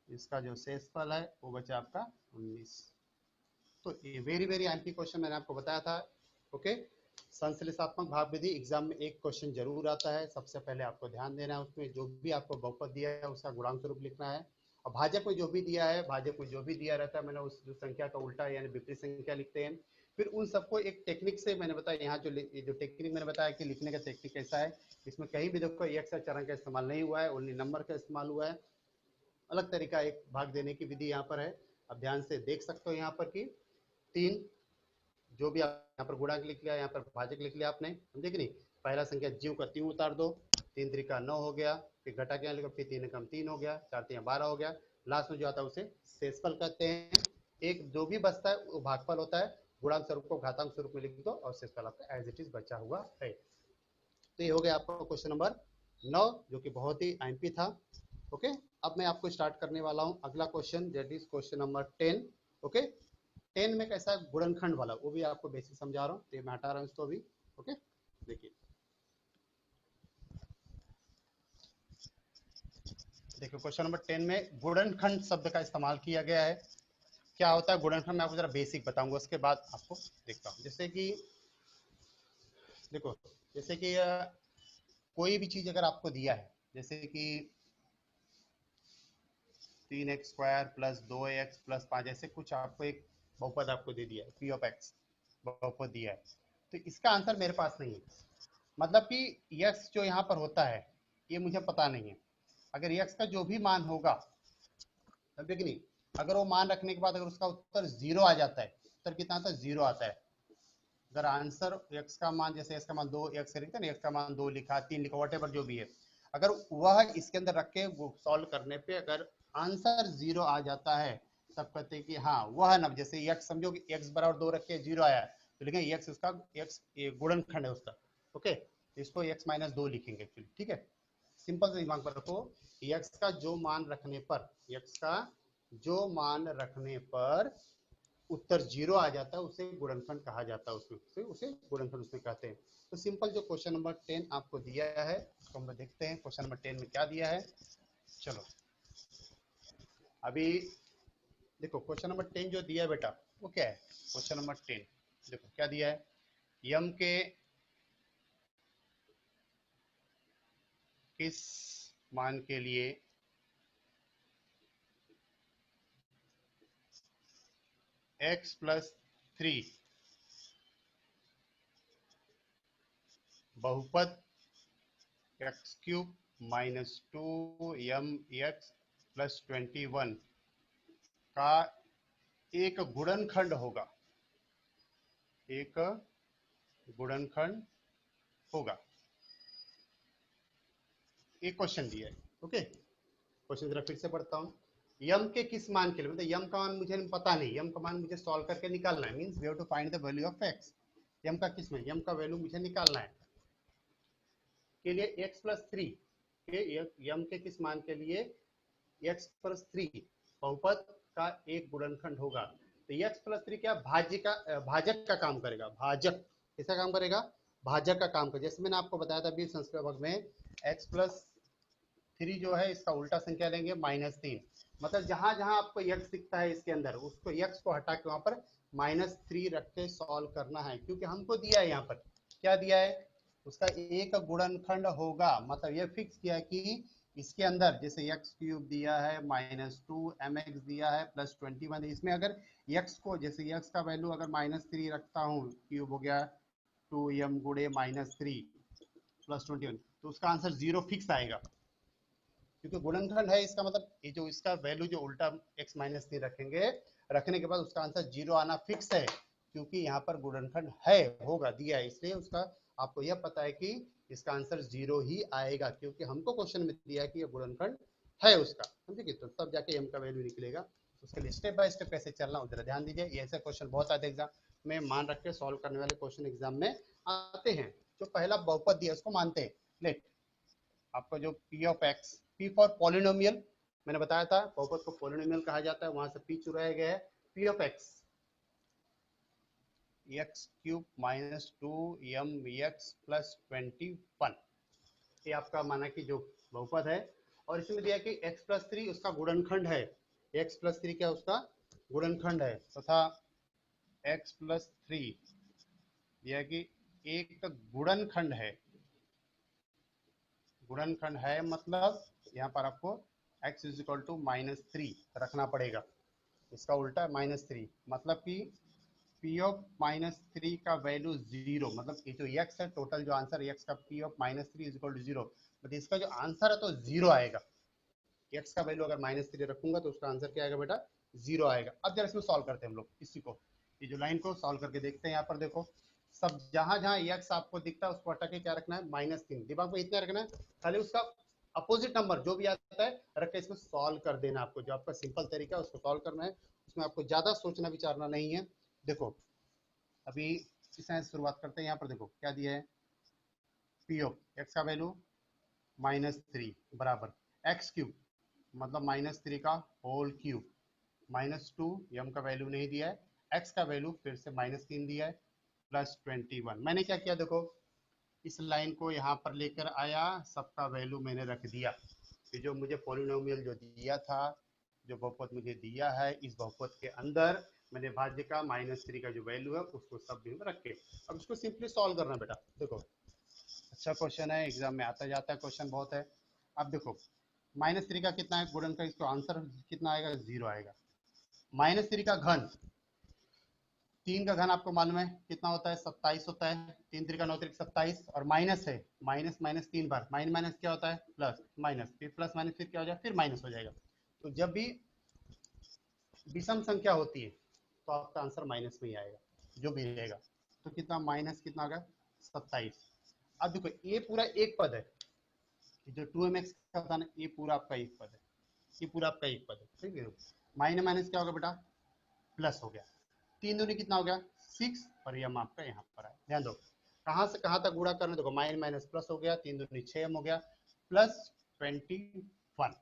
इसका जो शेषफल है वो बचा आपका 19। तो ये वेरी वेरी एमपी क्वेश्चन मैंने आपको बताया था। ओके, संश्लेषात्मक भाग विधि एग्जाम में एक क्वेश्चन जरूर आता है, सबसे पहले आपको ध्यान देना है, उसमें जो भी आपको बहुपद दिया है उसका गुणांक स्वरूप लिखना है, और भाजक में जो भी दिया है, भाजक में जो भी दिया रहता है, मैंने उस जो संख्या का उल्टा यानी विपरीत संख्या लिखते हैं। फिर उन सबको एक टेक्निक से मैंने बताया, यहाँ जो टेक्निक मैंने बताया कि लिखने का टेक्निक कैसा है, इसमें कहीं भी देखो एक से चरण का इस्तेमाल नहीं हुआ है, ओनली नंबर का इस्तेमाल हुआ है। अलग तरीका एक भाग देने की विधि यहाँ पर है, अब ध्यान से देख सकते हो यहाँ पर कि 3, जो भी आप यहाँ पर गुणांक लिख लिया, यहाँ पर भाजक लिख लिया आपने, समझे कि नहीं। पहला संख्या जीव का 3 उतार दो, 3 त्रिका 9 हो गया, फिर घटा के लिखो, फिर 3 कम 3 हो गया, 4 3 12 हो गया, लास्ट में जो आता है उसे शेषफल कहते हैं। एक जो भी बचता है वो भागफल होता है, गुणांक स्वरूप को घातांक स्वरूप में लिख दो और शेषफल आपका एज इट इज बचा हुआ है। तो ये हो गया आपका क्वेश्चन नंबर 9, जो कि बहुत ही एमपी था। ओके, अब मैं आपको स्टार्ट करने वाला हूँ अगला question, that is question number 10। Okay, 10 में कैसा है गुणनखंड वाला, वो भी आपको बेसिक समझा रहा हूँ, तो मैं हटा रहा हूँ इसको अभी। ओके, देखिए देखिए क्वेश्चन नंबर 10 में गुणनखंड शब्द का इस्तेमाल किया गया है। क्या होता है गुणनखंड, मैं आपको जरा बेसिक बताऊंगा, उसके बाद आपको देखता हूँ। जैसे कि देखो, जैसे कि कोई भी चीज अगर आपको दिया है, जैसे कि 3x square plus 2x plus 5, ऐसे कुछ आपको एक बहुपद आपको दे दिया है, पी ऑफ एक्स बहुपद दिया है, तो इसका आंसर मेरे पास नहीं है। मतलब कि यक्स जो यहाँ पर होता है ये मुझे पता नहीं है। अगर यक्स का जो भी मान होगा, समझे कि नहीं, अगर वो मान रखने के बाद अगर उसका उत्तर 0 आ जाता है, उत्तर कितना आता है, 0 आता है। अगर आंसर एक्स का मान, जैसे एक्स का मान 2, एक्स लिखते हैं ना, एक्स का मान 2 लिखा, 3 लिखा, वट जो भी है, अगर वह इसके अंदर रख के सॉल्व करने पे अगर आंसर 0 आ जाता है, तब कहते हैं कि हाँ वह नब, जैसे एक्स समझो कि एक्स बराबर 2 रख के 0 आया, तो लिखेंगे एक्स उसका, एक्स गुणनखंड है उसका। ओके, इसको एक्स माइनस 2 लिखेंगे एक्चुअली, ठीक है। सिंपल से दिमाग पर रखो, एक्स का जो मान रखने पर, एक्स का जो मान रखने पर उत्तर 0 आ जाता है, उसे गुणनखंड कहा जाता है, उसमें उसे गुणनखंड उसमें कहते हैं। तो सिंपल जो क्वेश्चन नंबर 10 आपको दिया है, तो हम देखते हैं क्वेश्चन नंबर 10 में क्या दिया है। चलो अभी देखो क्वेश्चन नंबर 10 जो दिया है बेटा, वो क्या है, क्वेश्चन नंबर 10 देखो क्या दिया है, यम के किस मान के लिए x प्लस 3 बहुपद x cube minus 2 m x plus 21 का एक गुणनखंड होगा, एक गुणनखंड होगा। एक क्वेश्चन दिया है। ओके, क्वेश्चन जरा फिर से पढ़ता हूँ, यम के किस मान के लिए, मतलब यम का मान मुझे पता नहीं, यम का मान मुझे सॉल्व करके निकालना है, means we have to find the value of x. यम का किस में, यम का वैल्यू मुझे निकालना है, के लिए एक्स प्लस 3 के, यम के किस मान के लिए एक्स प्लस 3 बहुपद का एक गुणनखंड होगा। तो एक्स प्लस 3 क्या भाज्य का, भाजक का काम करेगा, भाजक किसका काम करेगा, भाजक का काम करेगा। जैसे मैंने आपको बताया था अभी संस्कृत भाग में, एक्स प्लस 3 जो है इसका उल्टा संख्या लेंगे -3, मतलब जहां जहां आपको यक्स दिखता है इसके अंदर, उसको यक्स को हटा के वहां पर -3 रख के सॉल्व करना है, क्योंकि हमको दिया है यहाँ पर, क्या दिया है, उसका एक गुणनखंड होगा, मतलब ये फिक्स किया कि इसके अंदर जैसे एक्स क्यूब दिया है -2 mx दिया है प्लस 21, इसमें अगर एक्स को, जैसे एक्स का वैल्यू अगर -3 रखता हूँ, क्यूब हो गया 2m गुणे -3 प्लस 21, तो उसका आंसर 0 फिक्स आएगा, क्योंकि गुणनखंड है, इसका मतलब ये जो इसका वैल्यू जो उल्टा x माइनस 3 रखेंगे, रखने के बाद उसका आंसर 0 आना फिक्स है, क्योंकि यहाँ पर गुणनखंड है, होगा दिया है, इसलिए उसका आपको यह पता है कि इसका आंसर 0 ही आएगा, क्योंकि हमको क्वेश्चन में दिया है कि ये गुणनखंड है उसका, समझे, तो तब जाके m का वैल्यू निकलेगा। उसके लिए स्टेप बाय स्टेप कैसे चलना उधर ध्यान दीजिए। ये ऐसे क्वेश्चन बहुत आते एग्जाम में, मान रख के सॉल्व करने वाले क्वेश्चन एग्जाम में आते हैं। जो पहला बहुपद दिया उसको मानते हैं। लेट आपका जो P of x, P for polynomial, मैंने बताया था बहुपद को पॉलिनोमियल कहा जाता है, वहां से पी चुराया गया है। P of x x cube minus 2m(x) plus 21, ये आपका माना कि जो बहुपद है। और इसमें दिया कि x प्लस 3 उसका गुणनखंड है, x प्लस 3 क्या उसका गुणनखंड है, तथा x प्लस 3 दिया कि एक गुणनखंड है। गुणनखंड है मतलब यहाँ पर आपको x इज इक्वल टू -3 रखना पड़ेगा, इसका उल्टा है -3, मतलब कि p ऑफ -3 का वैल्यू 0, मतलब ये जो x है टोटल जो आंसर x का p of -3 is equal to 0, मतलब इसका जो आंसर है तो 0 आएगा। x का वैल्यू अगर -3 रखूंगा तो उसका आंसर क्या आएगा बेटा, 0 आएगा। अब जरा इसमें सॉल्व करते हैं हम लोग इसी को, ये जो लाइन को सॉल्व करके देखते हैं। यहाँ पर देखो सब जहां जहां x आपको दिखता है उसको हटा के क्या रखना है, -3, दिमाग में इतना रखना है, खाली उसका अपोजिट नंबर जो भी आता है रख के इसको सॉल्व कर देना। आपको जो आपका सिंपल तरीका है उसको सॉल्व करना है, उसमें आपको ज्यादा सोचना विचारना नहीं है। देखो अभी इससे शुरुआत करते हैं। यहाँ पर देखो क्या दिया है, पी ऑफ एक्स का वैल्यू -3 बराबर एक्स क्यूब, मतलब -3 का होल क्यूब, -2 यम का वैल्यू नहीं दिया है, एक्स का वैल्यू फिर से -3 दिया है, प्लस 21। मैंने क्या किया देखो, इस लाइन को यहाँ पर लेकर आया, सबका वैल्यू मैंने रख दिया। कि जो मुझे पॉलिनोमियल जो दिया था, जो बहुपद मुझे दिया है, इस बहुपद के अंदर मैंने भाज्य का -3 का जो वैल्यू है उसको सब भी रख के अब इसको सिंपली सॉल्व करना बेटा। देखो अच्छा क्वेश्चन है, एग्जाम में आता जाता है क्वेश्चन बहुत है। अब देखो -3 का कितना है गुणन का, इसको आंसर कितना आएगा, 0 आएगा। -3 का घन, 3 का घन आपको मालूम है कितना होता है, 27 होता है, 3 3 का 9 3 27, और माइनस है, माइनस माइनस 3 बार, माइनस माइनस क्या होता है, प्लस, माइनस, फिर प्लस माइनस फिर क्या हो जाएगा, फिर माइनस हो जाएगा। तो जब भी विषम संख्या होती है तो आपका आंसर माइनस में ही आएगा जो भी रहेगा। तो कितना माइनस कितना होगा, 27। अब देखो ये पूरा एक पद है, जो 2mx का था ना, ये पूरा आपका एक पद है, ये पूरा आपका एक पद है, ठीक है। माइनस माइनस क्या होगा बेटा, प्लस हो गया, 3 दूनी कितना हो गया 6, और यम आपका यहाँ पर है। ध्यान दो कहाँ से कहाँ तक गुणा करना, देखो माइनस माइनस प्लस हो गया, 3 दूनी 6 हो गया, प्लस 21।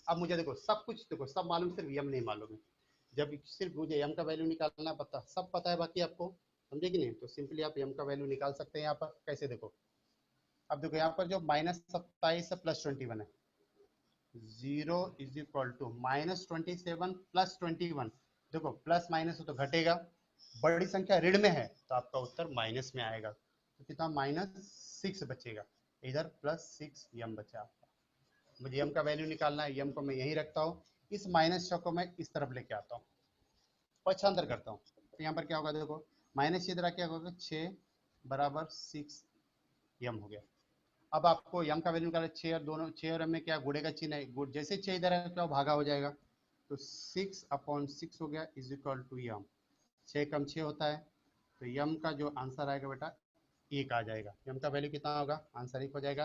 अब मुझे देखो सब कुछ देखो सब मालूम, सिर्फ यम नहीं मालूम है। जब सिर्फ मुझे यम का वैल्यू निकालना पता, सब पता है बाकी आपको, समझे कि नहीं, तो सिंपली आप यम का वैल्यू निकाल सकते हैं यहाँ पर। कैसे देखो, अब देखो यहाँ पर जो -27 से +21 है, 0 इज इक्वल टू -27 प्लस 21। देखो प्लस माइनस हो तो घटेगा, बड़ी संख्या ऋण में है तो आपका उत्तर माइनस में आएगा, तो कितना -6 बचेगा, इधर +6 यम बचा आपका। मुझे यम का वैल्यू निकालना है, यम को मैं यही रखता हूँ, इस -6 को मैं इस तरफ लेके आता हूँ, पक्षांतर करता हूँ, तो यहाँ पर क्या होगा देखो, माइनस इधर क्या होगा, 6 बराबर 6 यम हो गया। अब आपको यम का वैल्यू निकालना, 6 और दोनों 6 और m में क्या गुड़े का चिन्ह है, गुड़, जैसे 6 इधर है क्या भागा हो जाएगा, तो 6/6 हो गया इज इक्वल टू यम, 6 कम 6 होता है, तो यम का जो आंसर आएगा बेटा 1 आ जाएगा। यम का वैल्यू कितना होगा, आंसर 1 हो जाएगा।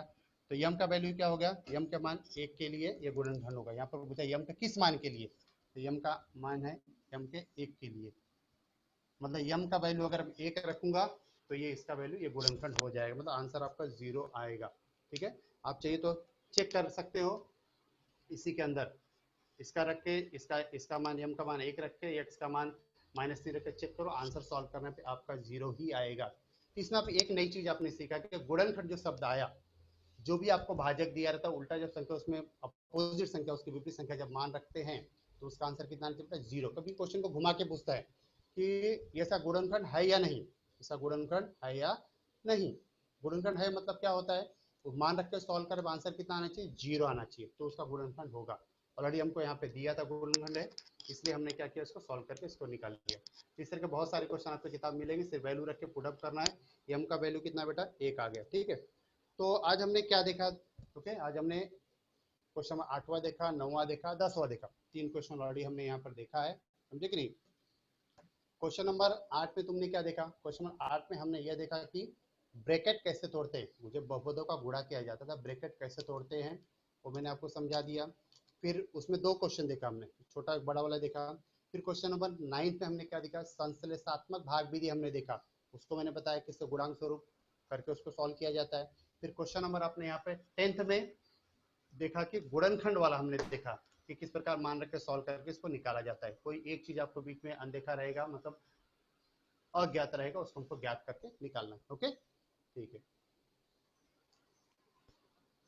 तो यम का वैल्यू क्या हो गया, यम का मान 1 के लिए ये गुणनखंड होगा। यहाँ पर पूछा यम का किस मान के लिए, तो यम का मान है यम के 1 के लिए, मतलब यम का वैल्यू अगर 1 रखूंगा तो ये इसका वैल्यू ये गुणनखंड हो जाएगा, मतलब आंसर आपका 0 आएगा। ठीक है, आप चाहिए तो चेक कर सकते हो इसी के अंदर, इसका रख के इसका इसका मान यम का मान 1 रख के एक्स का मान -3 रख के चेक करो, आंसर सॉल्व करने पे आपका 0 ही आएगा। इसमें आप एक नई चीज आपने सीखा कि गुणनखंड जो शब्द आया, जो भी आपको भाजक दिया रहता है, उल्टा जब संख्या उसमें अपोजिट संख्या उसकी विपरीत संख्या जब मान रखते हैं तो उसका आंसर कितना निकलता है, 0। कभी क्वेश्चन को घुमा के पूछता है कि ऐसा गुणनखंड है या नहीं, ऐसा गुणनखंड है या नहीं। गुणनखंड है मतलब क्या होता है, तो मान रख के सॉल्व कर आंसर कितना आना चाहिए, 0 आना चाहिए, तो उसका गुणनखंड होगा। ऑलरेडी हमको यहाँ पे दिया था गुणनखंड है, इसलिए हमने क्या किया, इसको सॉल्व करके इसको निकाल लिया। इस तरह के बहुत सारे क्वेश्चन आपको किताब मिलेंगे, सिर्फ वैल्यू रख के पुट अप करना है। एम का वैल्यू कितना बेटा, 1 आ गया। ठीक है, तो आज हमने क्या देखा, ओके, आज हमने क्वेश्चन नंबर 8वां देखा, 9वां देखा, 10वां देखा, 3 क्वेश्चन ऑलरेडी हमने यहाँ पर देखा है, समझे कि नहीं। क्वेश्चन नंबर 8 में तुमने क्या देखा, क्वेश्चन नंबर 8 में हमने यह देखा कि ब्रैकेट कैसे तोड़ते हैं, मुझे बहुपदों का गुणा किया जाता था, ब्रैकेट कैसे तोड़ते हैं वो मैंने आपको समझा दिया। फिर उसमें 2 क्वेश्चन देखा हमने, छोटा बड़ा वाला देखा। फिर क्वेश्चन नंबर 9 में हमने क्या देखा, संश्लेषात्मक भाग विधि हमने देखा, उसको मैंने बताया किससे गुणांक स्वरूप करके उसको सॉल्व किया जाता है। फिर क्वेश्चन नंबर आपने यहाँ पे 10th में देखा कि गुणनखंड वाला हमने देखा कि किस प्रकार मान रख के सॉल्व करके इसको निकाला जाता है। कोई एक चीज आपको बीच में अनदेखा रहेगा, मतलब अज्ञात रहेगा, उसको हमको ज्ञात करके निकालना है। ओके, ठीक है।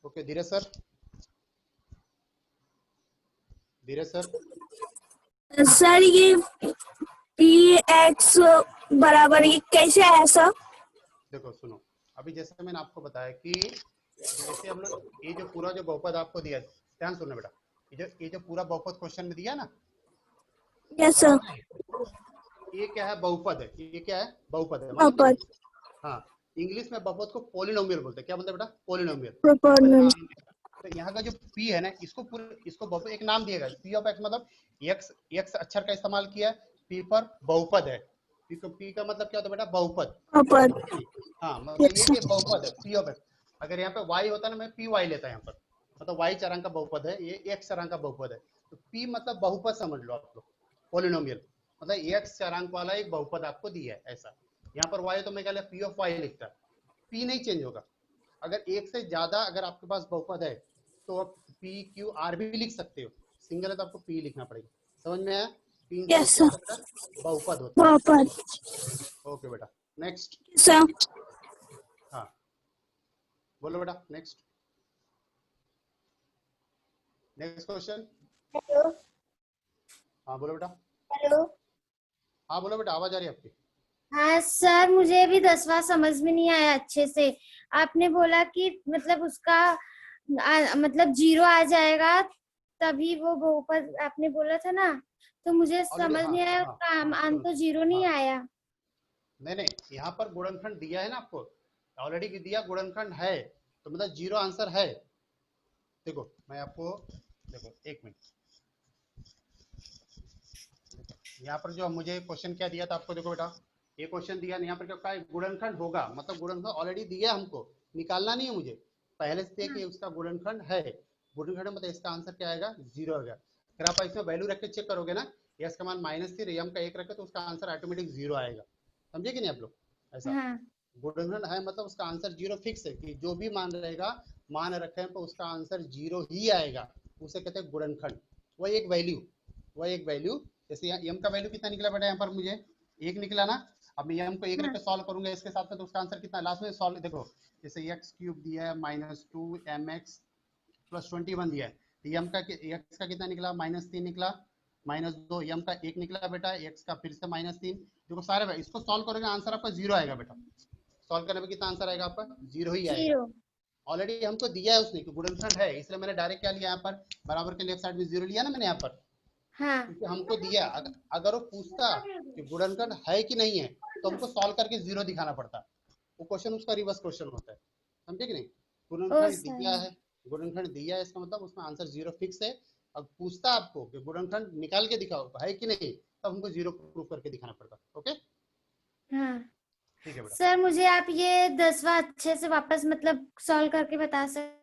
ओके धीरज सर, धीरज सर। सर ये पी एक्स बराबर ये कैसे आया सर? देखो सुनो, अभी जैसे मैंने आपको बताया कि जैसे हम लोग ये जो पूरा जो बहुपद आपको दिया, ध्यान सुनना बेटा, ये जो पूरा बहुपद क्वेश्चन में दिया ना, यस सर। ये क्या है, बहुपद है। ये क्या है, बहुपद है, मालूम बहुपद। है? हाँ, इंग्लिश में बहुपद को पोलिनोमियल बोलते हैं। क्या बोलते हैं बेटा? पोलिनोमियल। प्रोपोर्शनल। तो यहाँ का जो p है ना, इसको पूरे इसको बहुपद एक नाम दिया गया, p ऑफ x, मतलब x अक्षर का इस्तेमाल किया है, p पर बहुपद है। p का मतलब क्या होता है बेटा? बहुपद। बहुपद। हाँ, मतलब ये कि बहुपद है p ऑफ x। अगर यहाँ पे y होता ना, मैं py लेता यहाँ पर, मतलब y चरांक का बहुपद है, ये x चरांक का बहुपद है। तो p मतलब बहुपद समझ लो आप लोग, पोलिनोमियल मतलब x चरांक वाला एक बहुपद आपको दिया है ऐसा। यहाँ पर y तो मैं क्या p ऑफ y लिखता है, p नहीं चेंज होगा। अगर एक से ज्यादा अगर आपके पास बहुपद है तो आप p q r भी लिख सकते हो, सिंगल है तो आपको p लिखना पड़ेगा। समझ में आया? p यस क्या सर। होता है? बहुपद होता है। बहुपद। ओके बेटा, नेक्स्ट। सर हाँ बोलो बेटा, नेक्स्ट, नेक्स्ट क्वेश्चन। हेलो। हाँ बोलो बेटा। हेलो। हाँ बोलो बेटा, आवाज आ रही है आपकी। हाँ सर, मुझे भी 10वां समझ में नहीं आया अच्छे से। आपने बोला कि मतलब उसका मतलब 0 आ जाएगा तभी वो बहुपद आपने बोला था ना, तो मुझे ऑलरेडी समझ हाँ नहीं आया, हाँ उसका हाँ, मान सुनो तो सुनो, 0 नहीं हाँ आया। नहीं नहीं, यहाँ पर गुणनखंड दिया है ना आपको, ऑलरेडी दिया गुणनखंड है, तो मतलब 0 आंसर है। देखो मैं आपको, देखो एक मिनट, यहाँ पर जो मुझे क्वेश्चन क्या दिया था आपको, देखो बेटा ये क्वेश्चन दिया यहाँ पर क्या है, गुणनखंड होगा, मतलब गुणनखंड ऑलरेडी दिया हमको, निकालना नहीं है मुझे, पहले से कि उसका गुणनखंड है। गुणनखंड मतलब इसका आंसर क्या आएगा? 0 आएगा। अगर आप इसमें वैल्यू रख के चेक करोगे ना, यस का मान -3, यम का 1 रखे तो उसका आंसर ऑटोमेटिक 0 आएगा। समझे कि नहीं आप लोग? ऐसा हाँ। गुणनखंड है मतलब उसका आंसर 0 फिक्स है, कि जो भी मान रहेगा, मान रखे तो उसका आंसर 0 ही आएगा, उसे कहते हैं गुणनखंड। वही एक वैल्यू, वही एक वैल्यू। जैसे यहाँ यम का वैल्यू कितना निकला बेटा? यहाँ पर मुझे 1 निकला ना। अब मैं यम को 1 रख हाँ। के सॉल्व करूंगा इसके साथ में, तो उसका आंसर कितना लास्ट में सॉल्व, देखो जैसे एक्स क्यूब दिया है -2 mx प्लस 21 दिया है, तो यम का एक्स का कितना निकला? -3 निकला, -2 यम का 1 निकला बेटा, एक्स का फिर से -3। देखो सारे इसको सॉल्व करोगे आंसर आपका 0 आएगा बेटा। सॉल्व करने में कितना आंसर आएगा आपका? 0 ही आएगा। 0। ऑलरेडी हमको दिया है उसने कि गुणनखंड है, इसलिए मैंने डायरेक्ट क्या लिया यहाँ पर, बराबर के लेफ्ट साइड में 0 लिया ना मैंने यहाँ पर, हाँ। क्योंकि हमको दिया। अगर वो पूछता कि गुणनखंड है कि नहीं है, तो हमको सॉल्व करके 0 दिखाना पड़ता। वो क्वेश्चन उसका रिवर्स क्वेश्चन होता है, समझे कि नहीं? ओ गुणनखंड दिया सर। है, गुणनखंड दिया है, इसका मतलब उसमें आंसर 0 फिक्स है। अब पूछता आपको कि गुणनखंड निकाल के दिखाओ है कि नहीं, तब हमको 0 प्रूव करके दिखाना पड़ता। ओके, हाँ ठीक है बेटा। सर, मुझे आप ये 10वां अच्छे से वापस मतलब सॉल्व करके बता सकते?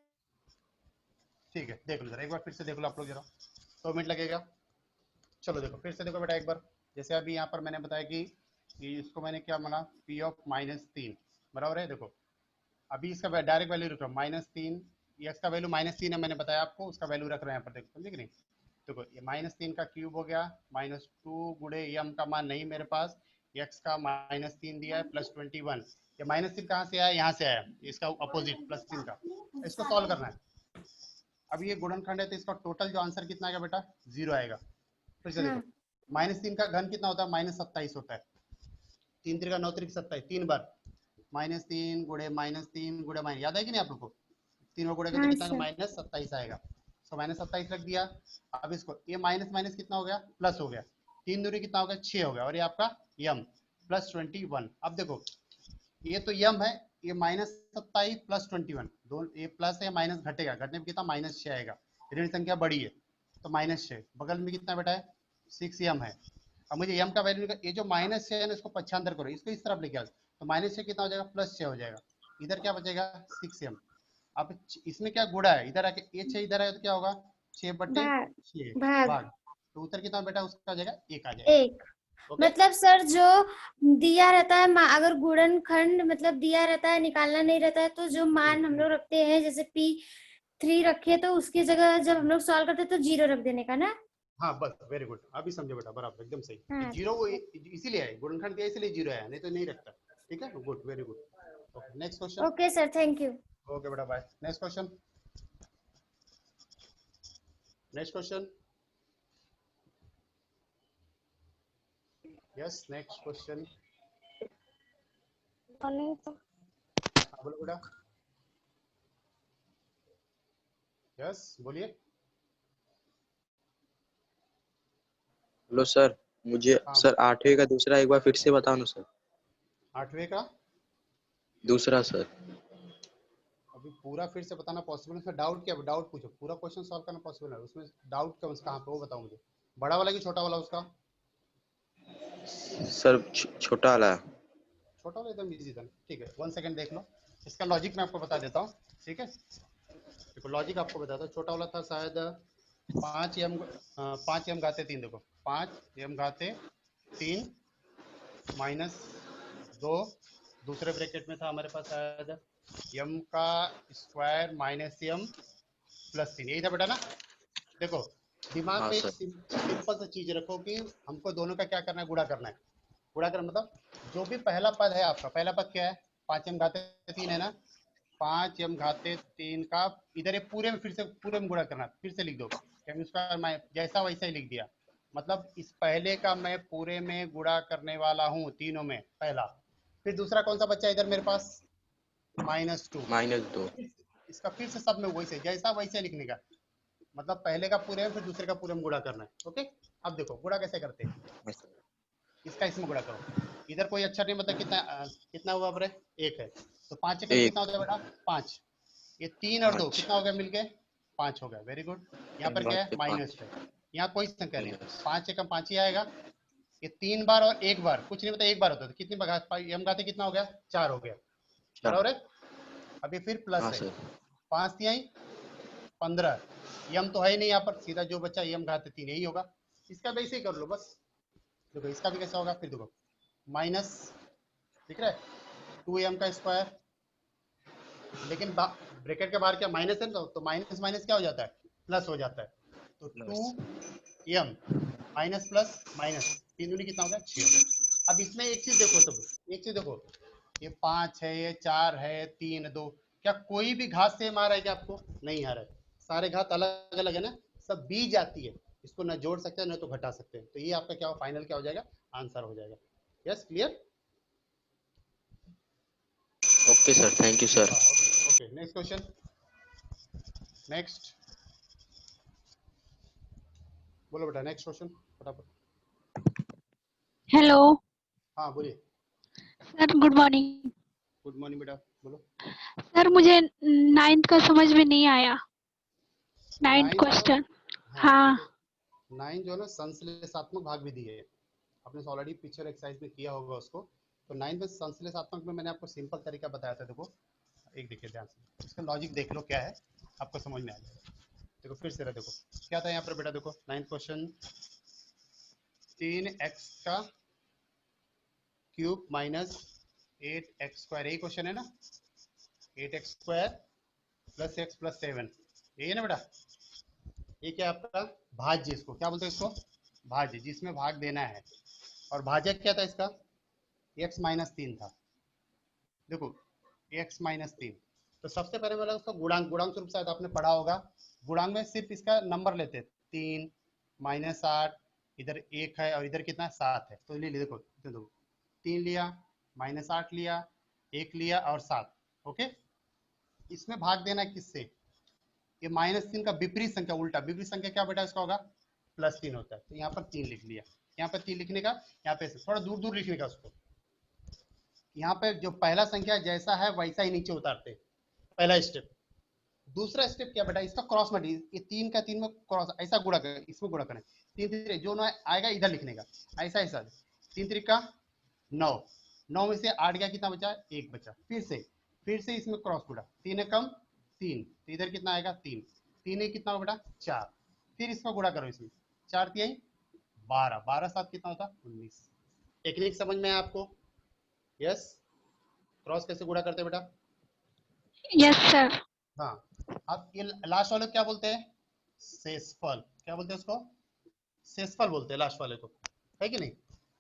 ठीक है, देख लो जरा एक बार, फिर से देख लो आप लोग जरा, 2 मिनट लगेगा। चलो देखो फिर से देखो बेटा एक बार। जैसे अभी यहाँ पर मैंने बताया कि इसको मैंने क्या माना, p ऑफ -3 बराबर है। देखो अभी इसका डायरेक्ट वैल्यू रख रहा हूँ -3, एक्स का वैल्यू -3 है, मैंने बताया आपको, उसका वैल्यू रख रहे हैं यहाँ पर, देखो समझे कि नहीं? देखो ये -3 का क्यूब हो गया, -2 गुणे यम का मान नहीं मेरे पास, एक्स का -3 दिया है प्लस 21। ये -3 कहाँ से आया? यहाँ से आया, इसका अपोजिट +3 का। इसको सॉल्व करना है। अब ये गुणनखंड है तो इसका टोटल जो आंसर कितना आएगा बेटा? 0 आएगा। फिर से देखो, हाँ। -3 का घन कितना होता है? -27 होता है। 3 3 9 3 27, 3 बार -3 गुणे -3 गुणे माइनस, याद है कि नहीं आप लोग को? 3 गुणे तो हाँ कितना? सर। -27 आएगा। तो -27 रख दिया। अब इसको ये माइनस माइनस कितना हो गया? प्लस हो गया। 3 दूनी कितना हो गया? 6 हो गया। और ये आपका यम प्लस 21। अब देखो ये तो यम है, ये -27 प्लस 21, दोनों ये प्लस है, माइनस घटेगा, घटने में कितना? -6 आएगा। ऋण संख्या बड़ी है तो -6, बगल में कितना बेटा है? 6 यम है। अब मुझे यम का वैल्यू, ये जो -6 है ना, इसको पक्षांतर करो, इसको इस तरफ लेके आओ, तो -6 कितना हो जाएगा? +6 हो जाएगा। इधर क्या बचेगा? 6 यम। अब इसमें क्या गुणा है, इधर आके ये 6 इधर आए तो क्या होगा? भाग 6/6 भाग भाग, तो उत्तर कितना बेटा उसका आ जाएगा 1 आ जाएगा। 1। ओके मतलब सर जो दिया रहता है अगर गुणनखंड मतलब दिया रहता है निकालना नहीं रहता है तो जो मान हम लोग रखते हैं जैसे P3 रखे तो उसकी जगह जब हम लोग सॉल्व करते हैं तो 0 रख देने का ना। हाँ बस वेरी गुड, अभी समझे बेटा, बराबर एकदम सही। हाँ जीरो वो इसीलिए है, गुणनखंड दिया इसलिए 0 है, नहीं तो नहीं रखता। ठीक है, good, very good. Okay next question. Okay sir thank you. Okay बेटा bye. Next question, next question, yes next question. हाँ बोलो बेटा, यस बोलिए। हेलो सर, मुझे हाँ सर 8वें का दूसरा एक बार फिर से बताओ ना सर। 8वें का दूसरा सर। अभी पूरा फिर से बताना पॉसिबल है? उसमें डाउट क्या, डाउट पूछो, पूरा क्वेश्चन सॉल्व करना पॉसिबल है, उसमें डाउट क्या कहाँ पे वो बताओ मुझे। बड़ा वाला कि छोटा वाला उसका? सर छोटा वाला। छोटा वाला एकदम इजी था, ठीक है 1 सेकंड देख लो, इसका लॉजिक मैं आपको बता देता हूँ। ठीक है, देखो लॉजिक आपको बताता हूँ। छोटा वाला था शायद 5m घाते 3, देखो 5m घाते 3 -2, दूसरे ब्रैकेट में था हमारे पास शायद m का स्क्वायर -m + 3, यही था बेटा ना। देखो दिमाग हाँ में एक सर। सिंपल सी चीज रखो कि हमको दोनों का क्या करना है, गुणा करना है। गुणा करना मतलब जो भी पहला पद है आपका, पहला पद क्या है, 5m घाते 3 है ना, 5m घाते 3 का इधर ये पूरे में फिर से पूरे में गुणा करना, फिर से लिख दो, उसका मैं जैसा वैसा ही लिख दिया। मतलब इस पहले का मैं पूरे में गुणा करने वाला हूँ, तीनों में पहला। फिर दूसरा कौन सा बच्चा इधर मेरे पास, -2, -2। इसका फिर से सब में वैसे जैसा वैसे लिखने का, मतलब पहले का पूरे में फिर दूसरे का पूरे में गुणा करना है। ओके, अब देखो गुणा कैसे करते हैं, इसका इसमें गुणा करो, इधर कोई अक्षर नहीं, मतलब कितना हुआ बरे, 1 है, तो 5 एकम कितना एक। होता है बेटा 5, ये 3 और 2 5 कितना हो गया मिलके 5 हो गया, वेरी गुड। यहाँ पर क्या है, माइनस 5 है, यहाँ कोई संख्या नहीं, माइनस 5 एकम 5 ही आएगा। ये 3 बार और 1 बार कुछ नहीं, मतलब 1 बार होता है, तो कितनी बार एम घाते कितना हो गया, 4 हो गया, 4। बराबर है। अभी फिर प्लस हाँ है, सर। 5 तिहाई 15, यम तो है ही नहीं यहाँ पर, सीधा जो बच्चा यम घाते 3 यही होगा, इसका भी ऐसे ही कर लो बस। देखो इसका भी कैसा होगा, फिर देखो माइनस, ठीक है 2m का स्क्वायर, लेकिन ब्रैकेट के बाहर क्या माइनस है, तो माइनस माइनस क्या हो जाता है, प्लस हो जाता है, तो plus 2m minus plus minus 3 दूनी कितना हो गया 6 हो गया। अब इसमें एक चीज देखो, सब एक चीज देखो, ये 5 है, ये 4 है, 3 2, क्या कोई भी घात सेम आ रहा है क्या आपको, नहीं आ रहा है, सारे घात अलग अलग है ना, सब बीज आती है, इसको ना जोड़ सकते हैं ना तो घटा सकते हैं, तो ये आपका क्या फाइनल क्या हो जाएगा, आंसर हो जाएगा। Yes clear. Okay sir, thank you sir. Okay next question, next बोलो बेटा, नेक्स्ट क्वेश्चन फटाफट। हेलो हाँ बोलिए। Sir, good morning. Good morning बेटा, बोलो। सर मुझे 9th का समझ में नहीं आया, 9th 9 जो, क्वेश्चन। हाँ हाँ देखो 9 जो है ना संश्लेषात्मक भाग विधि है, आपने ऑलरेडी पिक्चर एक्सरसाइज में किया होगा उसको। तो 9 में संश्लेषात्मक में मैंने आपको सिंपल तरीका बताया था, देखो एक देखिए ध्यान से, इसका लॉजिक देख लो क्या है, आपको समझ में आ जाएगा। देखो फिर से देखो क्या था यहाँ पर बेटा, देखो 9th क्वेश्चन, 3x का क्यूब माइनस 8x स्क्वायर, यही क्वेश्चन है ना, 8x square plus x plus 7, यही है ना बेटा। ये क्या आपका भाज्य, इसको क्या बोलते हैं, इसको भाज्य, जिसमें भाग देना है, और भाजक क्या था इसका, x माइनस 3 था, देखो x माइनस 3। तो सबसे पहले वाला उसका गुणांक, गुणांक स्वरूप शायद आपने पढ़ा होगा, गुणांक में सिर्फ इसका नंबर लेते, 3 -8, इधर 1 है और इधर कितना 7 है, तो ले देखो 3 लिया, -8 लिया, 1 लिया और 7। ओके, इसमें भाग देना किससे, ये -3 का विपरीत संख्या, उल्टा विपरीत संख्या क्या बेटा इसका होगा, +3 होता है, तो यहाँ पर 3 लिख लिया, यहाँ पर 3 लिखने का, यहाँ पे थोड़ा दूर दूर लिखने का उसको, यहाँ पे जो पहला संख्या जैसा है वैसा ही नीचे उतारते, पहला स्टेप। दूसरा स्टेप क्या बेटा, इसका क्रॉस मत, ये 3 का 3 में क्रॉस, ऐसा गुणा करें, इसमें गुणा करें, 3 3 जो ना आएगा इधर लिखने का, ऐसा ऐसा 3 3 का 9, 9 में से 8 गया, कितना बचा, 1 बचा, फिर से इसमें क्रॉस गुणा, 3 कम 3, तो इधर कितना आएगा 3, 3 कितना होगा बेटा 4, फिर इसको गुणा करो इसमें, 4 तिहाई 12, 12 7 कितना होता 19। टेक्निक समझ में है आपको? यस। क्रॉस कैसे गुणा करते हैं बेटा? Yes sir. हाँ, अब ये लास्ट वाले को क्या बोलते हैं? शेषफल। क्या बोलते हैं उसको? शेषफल बोलते हैं लास्ट वाले को, है कि नहीं?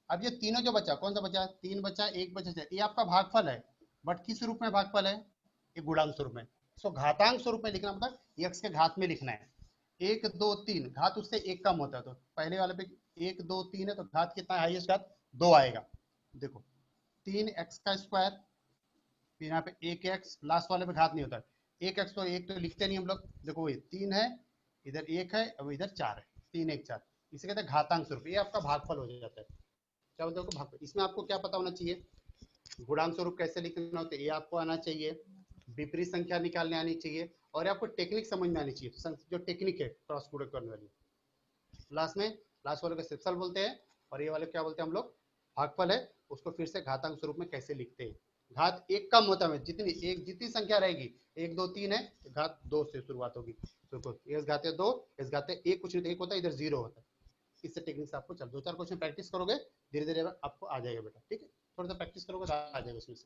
अब ये तीनों जो बचा, कौन सा बचा? 3 बचा, 1 बचा, ये आपका भागफल है, बट किस रूप में भागफल है? ये गुणांक स्वरूप में। सो घातांक स्वरूप में लिखना, मतलब x के घात में लिखना है। 1 2 3, घात उससे 1 कम होता है, तो पहले वाले पे 1 2 3 है, तो घात कितना है? हाईएस्ट घात 2 आएगा। देखो 3x का स्क्वायर, फिर यहाँ पे 1x, लास्ट वाले पे घात नहीं होता है। 1x तो 1 तो लिखते नहीं हम लोग, देखो ये 3 है, इधर 1 है, अब इधर 4 है, 3 1 4, इसे कहते हैं घातांक स्वरूप। ये आपका भागफल हो जाता है। क्या बोलते हैं भागफल? इसमें आपको क्या पता होना चाहिए? गुणांक स्वरूप कैसे लिखना होता है ये आपको आना चाहिए, विपरीत संख्या निकालने आनी चाहिए, और आपको टेक्निक समझ में आनी चाहिए, जो टेक्निक है क्रॉस गुणा करने वाली। लास्ट में, लास्ट वाले को शेषफल बोलते हैं, और ये वाले क्या बोलते हैं हम लोग? भागफल है, उसको फिर से घातांक स्वरूप में कैसे लिखते हैं। घात 1 कम होता है, जितनी संख्या रहेगी, 1 2 3 है, घात 2 से शुरुआत होगी। तो इस घाते 2, इस घाते 1, कुछ नहीं 1 होता है, इधर 0 होता है। इससे टेक्निक से आपको चल 2 4 क्वेश्चन प्रैक्टिस करोगे, धीरे धीरे आपको आ जाएगा बेटा, ठीक है? थोड़ा सा प्रैक्टिस करोगे तो आ जाएगा उसमें से,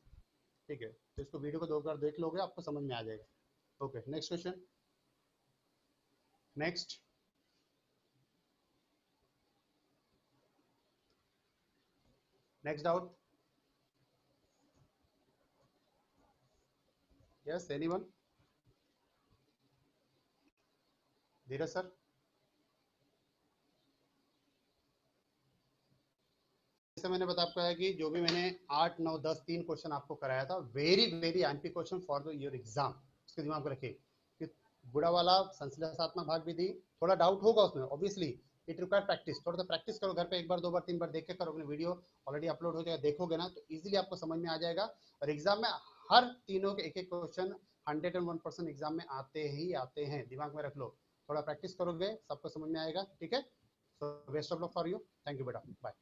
ठीक है? तो इसको वीडियो को 2 बार देख लोगे, आपको समझ में आ जाएगा। Okay, next question. Next, next doubt. Yes, anyone? Dheeraj sir? जैसे मैंने बता आपको है कि जो भी मैंने 8 9 10 3 क्वेश्चन आपको कराया था, very very MP question for your exam, उसके दिमाग में रखिए कि बुरा वाला संश्लेषणात्मक भाग विधि, थोड़ा डाउट होगा उसमें, ऑब्वियसली इट रिक्वायर प्रैक्टिस। थोड़ा सा प्रैक्टिस करो घर पे, 1 बार 2 बार 3 बार देख के करो, अपने वीडियो ऑलरेडी अपलोड हो जाएगा, देखोगे ना तो इजीली आपको समझ में आ जाएगा। और एग्जाम में हर तीनों के एक एक क्वेश्चन 101% एग्जाम में आते ही आते हैं, दिमाग में रख लो। थोड़ा प्रैक्टिस करोगे सबको समझ में आएगा, ठीक है? So best of luck for you, thank you बेटा, बाय।